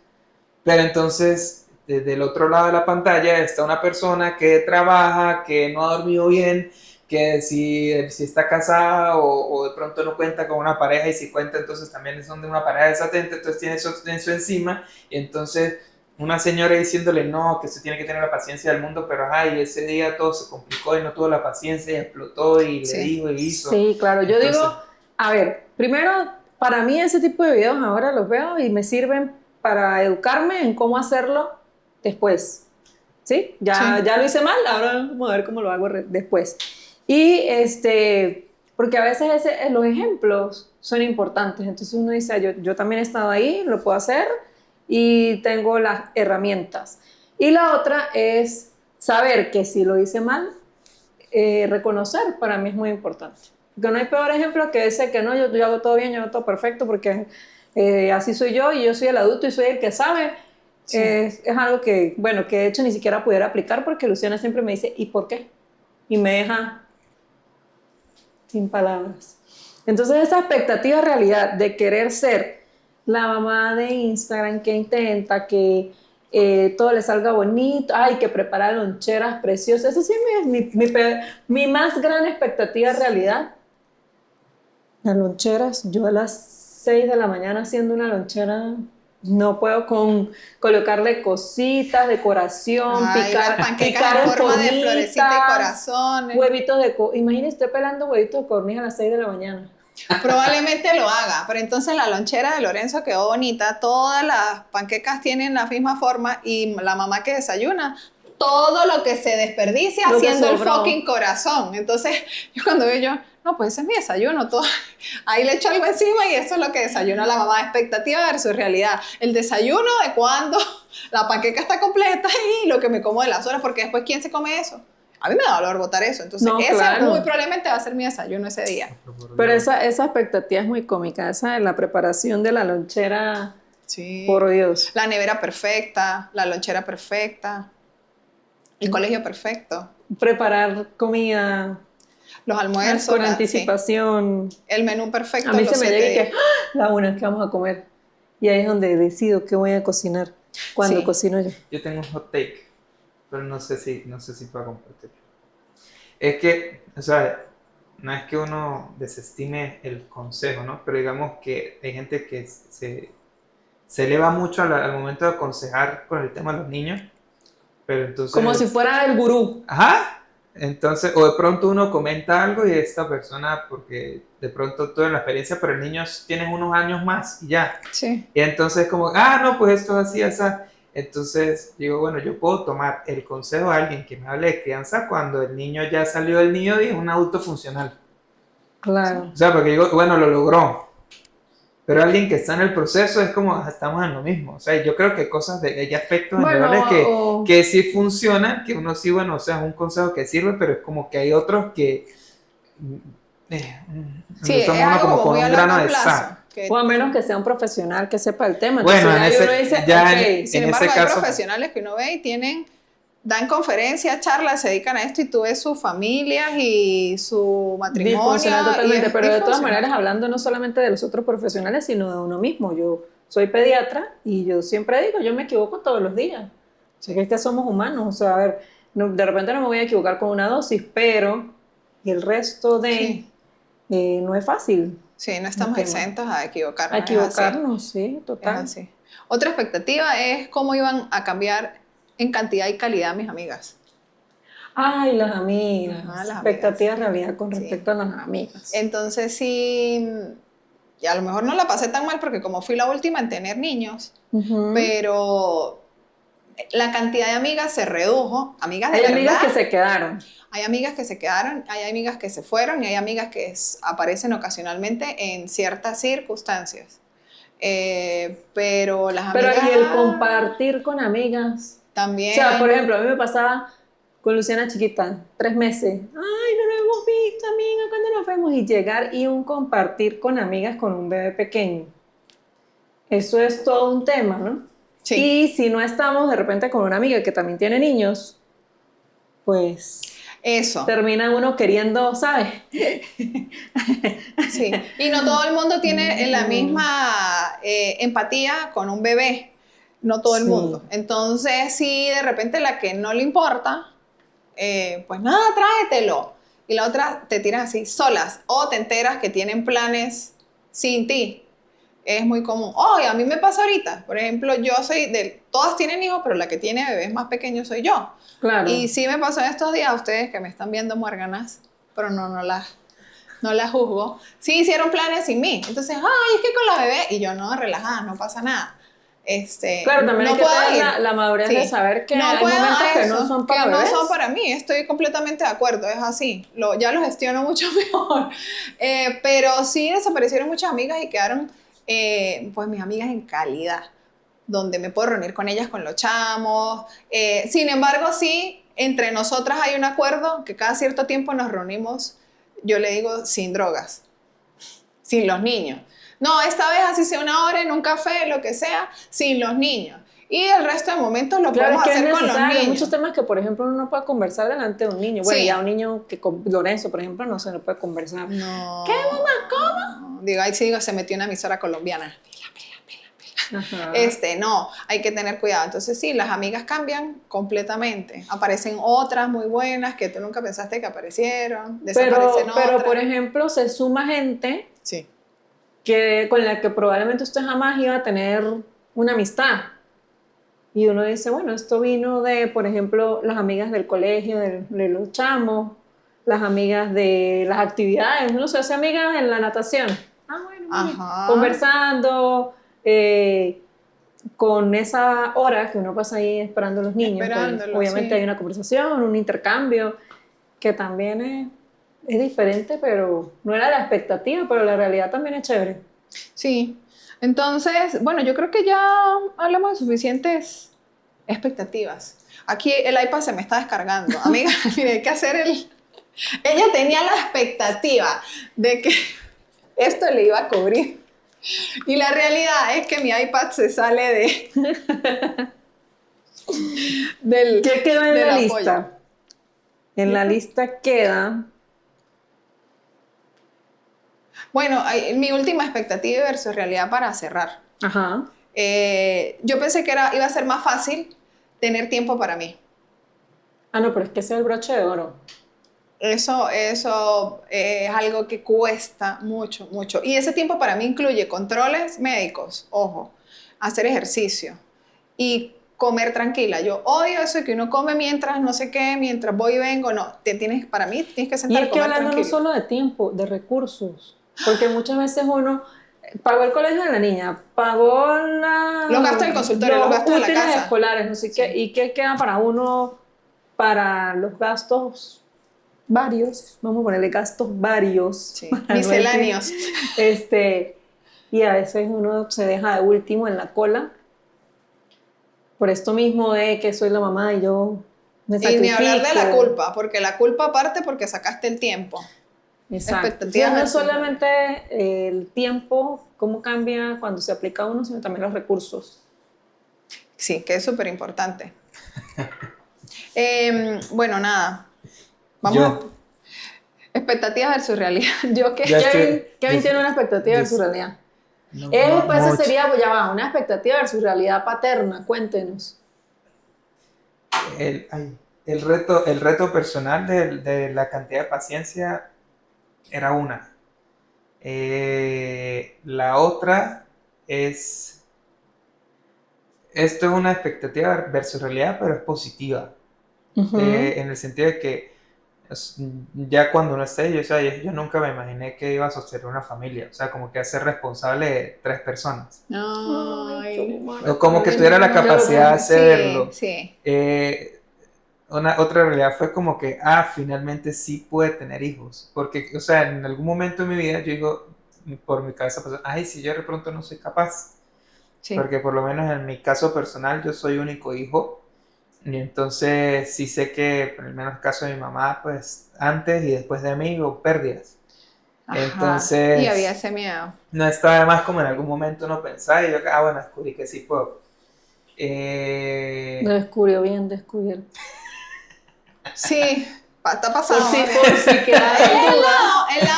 Speaker 3: Pero entonces, desde el otro lado de la pantalla está una persona que trabaja, que no ha dormido bien, que si está casada o de pronto no cuenta con una pareja y si cuenta entonces también son de una pareja desatenta, entonces tiene eso encima y entonces una señora diciéndole no, que se tiene que tener la paciencia del mundo, pero ay, ese día todo se complicó y no tuvo la paciencia y explotó y
Speaker 1: Sí.
Speaker 3: le dijo y hizo.
Speaker 2: Sí, claro. Yo
Speaker 3: Entonces-
Speaker 2: digo, a ver, primero, para mí ese tipo de videos ahora los veo y me sirven para educarme en cómo hacerlo después. ¿Sí? Ya,
Speaker 1: Sí.
Speaker 2: ya lo hice mal, ahora vamos a ver cómo lo hago después. Y porque a veces los ejemplos son importantes. Entonces uno dice, "Ah, yo también he estado ahí, lo puedo hacer y tengo las herramientas". Y la otra es saber que si lo hice mal, reconocer para mí es muy importante. Porque no hay peor ejemplo que ese que no, yo hago todo bien, yo hago todo perfecto, porque así soy yo y yo soy el adulto y soy el que sabe.
Speaker 1: Sí.
Speaker 2: Es algo que, bueno, que de hecho ni siquiera pudiera aplicar porque Luciana siempre me dice, ¿y por qué? Y me deja sin palabras. Entonces esa expectativa realidad de querer ser la mamá de Instagram que intenta que todo le salga bonito, ay, que prepara loncheras preciosas, eso sí es mi más gran expectativa realidad. Las loncheras, yo a las 6 de la mañana haciendo una lonchera, no puedo colocarle cositas, decoración,
Speaker 1: Ay, las
Speaker 2: picar
Speaker 1: panquecas en forma de
Speaker 2: formitas,
Speaker 1: florecita y corazones.
Speaker 2: huevitos imagínese usted pelando huevitos de codorniz a las 6 de la mañana.
Speaker 1: Probablemente lo haga, pero entonces la lonchera de Lorenzo quedó bonita, todas las panquecas tienen la misma forma y la mamá que desayuna todo lo que se desperdicia
Speaker 2: Lo que
Speaker 1: haciendo el
Speaker 2: sobró.
Speaker 1: fucking corazón. Entonces, yo cuando veo yo, no, pues ese es mi desayuno, todo. Ahí le echo algo encima y eso es lo que desayuna la mamá, expectativa versus realidad. El desayuno de cuando la panqueca está completa y lo que me como de las horas, porque después, ¿quién se come eso? A mí me da dolor botar eso. Entonces,
Speaker 2: No,
Speaker 1: ese
Speaker 2: claro.
Speaker 1: muy probablemente va a ser mi desayuno ese día.
Speaker 2: Pero esa expectativa es muy cómica, esa de la preparación de la lonchera,
Speaker 1: Sí.
Speaker 2: por Dios.
Speaker 1: La nevera perfecta, la lonchera perfecta, el colegio perfecto,
Speaker 2: Preparar comida
Speaker 1: los almuerzos,
Speaker 2: con
Speaker 1: sí,
Speaker 2: anticipación.
Speaker 1: el menú perfecto.
Speaker 2: A mí
Speaker 1: los
Speaker 2: se me
Speaker 1: 7
Speaker 2: llega y que,
Speaker 1: días.
Speaker 2: ¡ah! La una que vamos a comer. Y ahí es donde decido qué voy a cocinar, cuando
Speaker 1: Sí.
Speaker 2: cocino yo.
Speaker 3: Yo tengo un hot take, pero no sé si puedo compartir. Es que, o sea, no es que uno desestime el consejo, ¿no? Pero digamos que hay gente que se eleva mucho al momento de aconsejar con el tema de los niños, pero entonces...
Speaker 2: Como si fuera el gurú.
Speaker 3: Ajá. Entonces, o de pronto uno comenta algo y esta persona, porque de pronto tuve la experiencia, pero el niño tiene unos años más y ya.
Speaker 1: Sí.
Speaker 3: Y entonces como, no, pues esto es así, así. Entonces digo, bueno, yo puedo tomar el consejo de alguien que me hable de crianza cuando el niño ya salió del nido y es un adulto funcional.
Speaker 2: Claro.
Speaker 3: O sea, porque digo, bueno, lo logró. Pero alguien que está en el proceso es como, estamos en lo mismo. O sea, yo creo que hay aspectos
Speaker 2: Bueno,
Speaker 3: generales
Speaker 2: o-
Speaker 3: que sí funcionan, que uno sí, bueno, o sea, es un consejo que sirve, pero es como que hay otros que
Speaker 1: Sí,
Speaker 3: lo
Speaker 1: es
Speaker 3: toma uno
Speaker 1: algo
Speaker 3: como
Speaker 1: como
Speaker 3: con
Speaker 1: muy a
Speaker 3: un grano
Speaker 1: largo
Speaker 3: de
Speaker 1: plazo.
Speaker 3: sal.
Speaker 2: O a menos que sea un profesional que sepa el tema.
Speaker 3: Bueno,
Speaker 2: Entonces
Speaker 3: en
Speaker 2: ya uno
Speaker 3: ese-
Speaker 2: dice,
Speaker 3: ya
Speaker 2: ok,
Speaker 1: Sin
Speaker 3: en
Speaker 1: embargo,
Speaker 3: ese
Speaker 1: hay
Speaker 3: caso,
Speaker 1: profesionales que uno ve y dan conferencias, charlas, se dedican a esto y tú ves sus familias y su matrimonio.
Speaker 2: disfuncional
Speaker 1: y
Speaker 2: totalmente,
Speaker 1: es
Speaker 2: pero de todas
Speaker 1: disfuncional.
Speaker 2: maneras hablando no solamente de los otros profesionales, sino de uno mismo. Yo soy pediatra y yo siempre digo, yo me equivoco todos los días. Porque es que somos humanos, o sea, a ver, de repente no me voy a equivocar con una dosis, pero el resto de
Speaker 1: Sí.
Speaker 2: no es fácil.
Speaker 1: Sí, no estamos
Speaker 2: Ok,
Speaker 1: exentos a equivocarnos.
Speaker 2: A
Speaker 1: es así.
Speaker 2: equivocarnos, sí,
Speaker 1: Es
Speaker 2: total.
Speaker 1: así. Otra expectativa es cómo iban a cambiar en cantidad y calidad mis amigas.
Speaker 2: Ay, las amigas,
Speaker 1: Ajá, las
Speaker 2: expectativa
Speaker 1: amigas.
Speaker 2: realidad con
Speaker 1: Sí.
Speaker 2: respecto a las amigas.
Speaker 1: Entonces sí, y a lo mejor no la pasé tan mal porque como fui la última en tener niños,
Speaker 2: Ujú.
Speaker 1: pero la cantidad de amigas se redujo. Amigas de
Speaker 2: Hay
Speaker 1: verdad.
Speaker 2: amigas que se quedaron.
Speaker 1: Hay amigas que se quedaron, hay amigas que se fueron y hay amigas que aparecen ocasionalmente en ciertas circunstancias. Pero las
Speaker 2: Pero
Speaker 1: amigas
Speaker 2: y el compartir con amigas.
Speaker 1: también.
Speaker 2: O sea, por ejemplo, a mí me pasaba con Luciana chiquita, 3 meses. Ay, no nos hemos visto, amiga, ¿cuándo nos vemos? Y llegar y un compartir con amigas con un bebé pequeño. Eso es todo un tema, ¿no?
Speaker 1: Sí.
Speaker 2: Y si no estamos de repente con una amiga que también tiene niños, pues
Speaker 1: Eso.
Speaker 2: termina uno queriendo, ¿sabes?
Speaker 1: Sí. Y no todo el mundo tiene la misma empatía con un bebé. No todo el
Speaker 2: Sí.
Speaker 1: mundo. Entonces, si de repente la que no le importa, pues nada, tráetelo. Y la otra te tiran así solas. O te enteras que tienen planes sin ti. Es muy común. Oh, y a mí me pasa ahorita. Por ejemplo, yo soy todas tienen hijos, pero la que tiene bebés más pequeños soy yo.
Speaker 2: Claro.
Speaker 1: Y sí me pasó en estos días, ustedes que me están viendo muérganas, pero no las juzgo. Sí hicieron planes sin mí. Entonces, ay, es que con la bebé. Y yo, no, relajada, no pasa nada.
Speaker 2: Claro, también
Speaker 1: no
Speaker 2: hay que
Speaker 1: puedo
Speaker 2: tener
Speaker 1: ir.
Speaker 2: la madurez de
Speaker 1: Sí.
Speaker 2: saber que
Speaker 1: No
Speaker 2: hay
Speaker 1: puedo
Speaker 2: momentos
Speaker 1: a
Speaker 2: que
Speaker 1: eso,
Speaker 2: no son para
Speaker 1: que
Speaker 2: bebés.
Speaker 1: no son para mí. Estoy completamente de acuerdo, es así. Ya lo gestiono mucho mejor. Pero sí desaparecieron muchas amigas y quedaron, pues, mis amigas en calidad, donde me puedo reunir con ellas, con los chamos. Sin embargo, sí, entre nosotras hay un acuerdo que cada cierto tiempo nos reunimos, yo le digo, sin drogas, sin los niños. No, esta vez así sea una hora en un café, lo que sea, sin los niños. Y el resto de momentos lo
Speaker 2: Claro,
Speaker 1: podemos
Speaker 2: es que es
Speaker 1: hacer con los
Speaker 2: necesario. Hay
Speaker 1: niños.
Speaker 2: muchos temas que, por ejemplo, uno no puede conversar delante de un niño. Bueno,
Speaker 1: Sí.
Speaker 2: ya un niño que con Lorenzo, por ejemplo, no se lo puede conversar.
Speaker 1: No.
Speaker 2: ¿Qué, mamá? ¿Cómo?
Speaker 1: Digo, ahí sí digo, se metió una emisora colombiana.
Speaker 2: Ajá.
Speaker 1: No, hay que tener cuidado. Entonces sí, las amigas cambian completamente. Aparecen otras muy buenas que tú nunca pensaste que aparecieron. Desaparecen
Speaker 2: Pero,
Speaker 1: otras.
Speaker 2: por ejemplo, se suma gente
Speaker 1: Sí.
Speaker 2: con la que probablemente usted jamás iba a tener una amistad. Y uno dice, bueno, esto vino de, por ejemplo, las amigas del colegio, de los chamos, las amigas de las actividades. Uno se hace amigas en la natación. Ah, bueno, mire,
Speaker 1: Ajá.
Speaker 2: conversando, con esa hora que uno pasa ahí esperando a los niños, pues,
Speaker 1: Esperándolo,
Speaker 2: obviamente
Speaker 1: sí.
Speaker 2: hay una conversación, un intercambio, que también es diferente, pero no era la expectativa, pero la realidad también es chévere.
Speaker 1: Sí. Entonces, bueno, yo creo que ya hablamos de suficientes expectativas. Aquí el iPad se me está descargando. Amiga, mire, hay que hacer el... Ella tenía la expectativa de que esto le iba a cubrir. Y la realidad es que mi iPad se sale del,
Speaker 2: ¿Qué queda en
Speaker 1: del
Speaker 2: la
Speaker 1: apoyo.
Speaker 2: lista? En la lista queda...
Speaker 1: Bueno, mi última expectativa versus realidad para cerrar.
Speaker 2: Ajá.
Speaker 1: Yo pensé que iba a ser más fácil tener tiempo para mí.
Speaker 2: Ah, no, pero es que ese es el broche de oro.
Speaker 1: Eso es algo que cuesta mucho, mucho. Y ese tiempo para mí incluye controles médicos, ojo, hacer ejercicio y comer tranquila. Yo odio eso de que uno come mientras no sé qué, mientras voy y vengo. No, para mí tienes que
Speaker 2: Y
Speaker 1: sentar
Speaker 2: es
Speaker 1: a
Speaker 2: que
Speaker 1: comer
Speaker 2: hablando no
Speaker 1: tranquilo.
Speaker 2: solo de tiempo, de recursos, porque muchas veces uno pagó el colegio de la niña, pagó
Speaker 1: Los gastos del consultorio, los gastos de la
Speaker 2: útiles
Speaker 1: casa.
Speaker 2: escolares, no sé qué,
Speaker 1: Sí.
Speaker 2: y qué queda para uno, para los gastos varios, vamos a ponerle gastos varios,
Speaker 1: Sí,
Speaker 2: para no
Speaker 1: misceláneos.
Speaker 2: decir, y a veces uno se deja de último en la cola, por esto mismo de que soy la mamá y yo me
Speaker 1: Y
Speaker 2: sacrifico.
Speaker 1: ni hablar de la culpa, porque la culpa parte porque sacaste el tiempo.
Speaker 2: Exacto.
Speaker 1: Expectativas
Speaker 2: Entonces, no es
Speaker 1: versus
Speaker 2: solamente el tiempo, cómo cambia cuando se aplica a uno, sino también los recursos.
Speaker 1: Sí, que es súper importante. Bueno, nada. Vamos a...
Speaker 3: Yo,
Speaker 1: Expectativas versus realidad. Yo que...
Speaker 3: ya estoy...
Speaker 2: Kevin tiene una expectativa
Speaker 3: yo-
Speaker 2: versus realidad.
Speaker 3: no,
Speaker 2: Pues esa
Speaker 3: mucho.
Speaker 2: sería, ya va, una expectativa versus realidad paterna. Cuéntenos.
Speaker 3: El reto personal de la cantidad de paciencia era una. La otra es, esto es una expectativa versus realidad, pero es positiva.
Speaker 2: Ujú.
Speaker 3: En el sentido de que ya cuando uno esté, yo nunca me imaginé que iba a sostener una familia, o sea, como que hacer responsable de 3 personas.
Speaker 1: Ay,
Speaker 3: O como que tuviera la
Speaker 1: no,
Speaker 3: capacidad de hacerlo.
Speaker 1: sí, sí.
Speaker 3: Otra realidad fue como que, finalmente sí puede tener hijos. Porque, o sea, en algún momento de mi vida yo digo, por mi cabeza, pues, ay, si yo de pronto no soy capaz.
Speaker 1: Sí.
Speaker 3: Porque por lo menos en mi caso personal yo soy único hijo. Y entonces sí sé que, por el menos caso de mi mamá, pues antes y después de mí hubo pérdidas.
Speaker 1: Ajá.
Speaker 3: Entonces,
Speaker 1: Y había ese miedo.
Speaker 3: no está de más como en algún momento uno pensar y yo, bueno, descubrí que sí puedo.
Speaker 2: Lo descubrió bien descubierto.
Speaker 1: Sí, está
Speaker 2: Por
Speaker 1: pasado.
Speaker 2: si,
Speaker 1: más bien.
Speaker 2: por si quedaron dudas.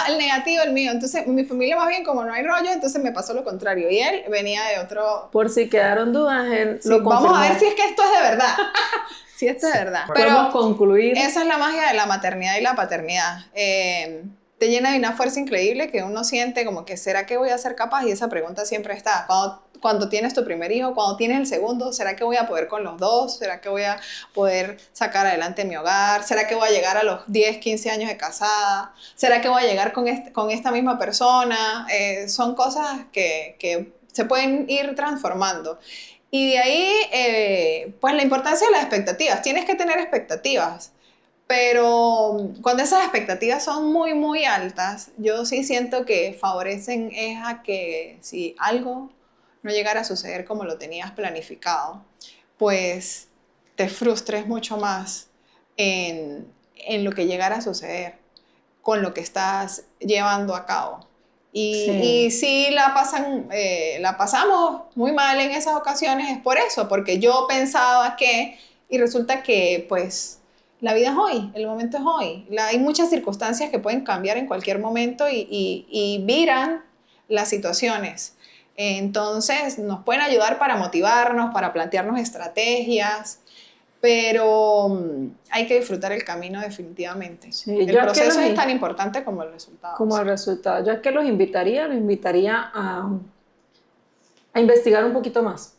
Speaker 1: El negativo, el mío. Entonces, mi familia más bien, como no hay rollo, entonces me pasó lo contrario. Y él venía de otro...
Speaker 2: Por si quedaron dudas, él
Speaker 1: Sí,
Speaker 2: lo confirmó.
Speaker 1: vamos a ver si es que esto es de verdad. Si esto es de verdad.
Speaker 2: Podemos
Speaker 1: Pero
Speaker 2: concluir.
Speaker 1: esa es la magia de la maternidad y la paternidad. Te llena de una fuerza increíble que uno siente como que ¿será que voy a ser capaz? Y esa pregunta siempre está. Cuando tienes tu primer hijo, cuando tienes el segundo, ¿será que voy a poder con los dos? ¿Será que voy a poder sacar adelante mi hogar? ¿Será que voy a llegar a los 10, 15 años de casada? ¿Será que voy a llegar con esta misma persona? Son cosas que se pueden ir transformando. Y de ahí, pues la importancia de las expectativas. Tienes que tener expectativas. Pero cuando esas expectativas son muy, muy altas, yo sí siento que favorecen es a que si algo no llegara a suceder como lo tenías planificado, pues te frustres mucho más en lo que llegara a suceder con lo que estás llevando a cabo. Y sí la pasamos muy mal en esas ocasiones, es por eso, porque yo pensaba que, y resulta que pues la vida es hoy, el momento es hoy. Hay muchas circunstancias que pueden cambiar en cualquier momento y viran las situaciones. Entonces nos pueden ayudar para motivarnos, para plantearnos estrategias, pero hay que disfrutar el camino definitivamente.
Speaker 2: Sí,
Speaker 1: El proceso es tan importante como el resultado.
Speaker 2: Como el resultado. Yo es que los invitaría a investigar un poquito más,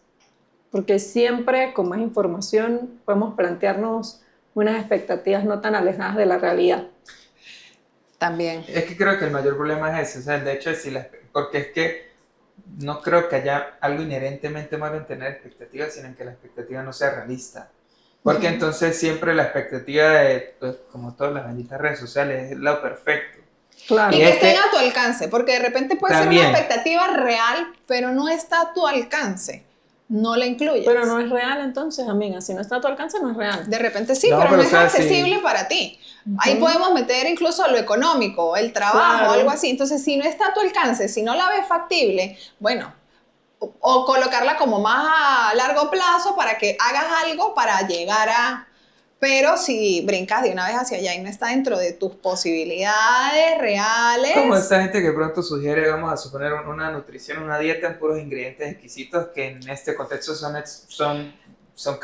Speaker 2: porque siempre con más información podemos plantearnos unas expectativas no tan alejadas de la realidad.
Speaker 1: También.
Speaker 3: Es que creo que el mayor problema es ese, o sea, de hecho, porque es que no creo que haya algo inherentemente malo en tener expectativas, sino en que la expectativa no sea realista. Porque
Speaker 1: Ujú.
Speaker 3: entonces siempre la expectativa de, pues, como todas las benditas redes sociales, es lo perfecto.
Speaker 2: Claro.
Speaker 1: Y
Speaker 3: Y
Speaker 1: que
Speaker 3: es
Speaker 1: estén
Speaker 3: que
Speaker 1: a tu alcance, porque de repente puede ser una
Speaker 3: también,
Speaker 1: expectativa real, pero no está a tu alcance. No la incluyas.
Speaker 2: Pero no es real entonces, amiga. Si no está a tu alcance, no es real.
Speaker 1: De repente sí,
Speaker 3: no,
Speaker 1: pero no
Speaker 3: pero o
Speaker 1: es
Speaker 3: sea,
Speaker 1: accesible
Speaker 3: sí,
Speaker 1: para ti. Ahí
Speaker 2: Ujú.
Speaker 1: podemos meter incluso lo económico, el trabajo,
Speaker 2: Claro.
Speaker 1: algo así. Entonces, si no está a tu alcance, si no la ves factible, bueno, o colocarla como más a largo plazo para que hagas algo para llegar a... Pero si brincas de una vez hacia allá y no está dentro de tus posibilidades
Speaker 3: como
Speaker 1: reales,
Speaker 3: esta gente que pronto sugiere, vamos a suponer, una nutrición, una dieta en puros ingredientes exquisitos que en este contexto son
Speaker 1: sí,
Speaker 3: caros.
Speaker 1: que
Speaker 3: O sea, como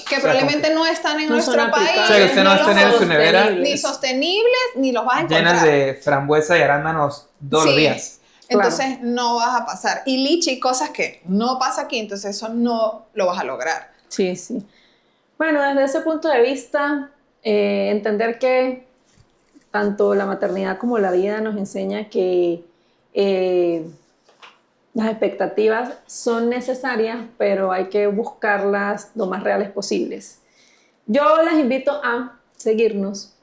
Speaker 3: que,
Speaker 1: probablemente no están en
Speaker 2: No son
Speaker 1: nuestro
Speaker 3: o sea, que
Speaker 1: país,
Speaker 3: usted
Speaker 2: aplicables
Speaker 3: no
Speaker 1: no
Speaker 3: va a
Speaker 1: los
Speaker 3: tener en su nevera
Speaker 1: ni
Speaker 2: sostenibles.
Speaker 1: sostenibles, ni los vas a
Speaker 3: llenas
Speaker 1: encontrar.
Speaker 3: de frambuesa y arándanos todos los
Speaker 1: Sí,
Speaker 3: días.
Speaker 2: Claro.
Speaker 1: entonces no vas a pasar. Y lichi, cosas que no pasa aquí, entonces eso no lo vas a lograr.
Speaker 2: Sí, sí. Bueno, desde ese punto de vista, entender que tanto la maternidad como la vida nos enseña que eh, las expectativas son necesarias, pero hay que buscarlas lo más reales posibles. Yo les invito a seguirnos,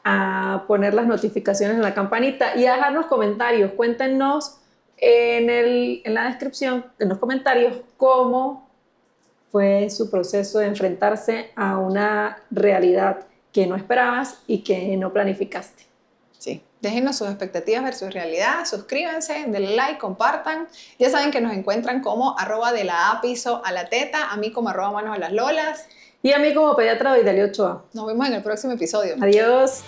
Speaker 2: a poner las notificaciones en la campanita y a dejarnos comentarios. Cuéntenos en la descripción, en los comentarios, cómo fue su proceso de enfrentarse a una realidad que no esperabas y que no planificaste.
Speaker 1: Sí, déjenos sus expectativas versus realidad, suscríbanse, denle like, compartan. Ya saben que nos encuentran como @de la A piso a la teta, a mí como @manos a las lolas.
Speaker 2: Y a mí como pediatra doy Dalia Ochoa.
Speaker 1: Nos vemos en el próximo episodio.
Speaker 2: Adiós.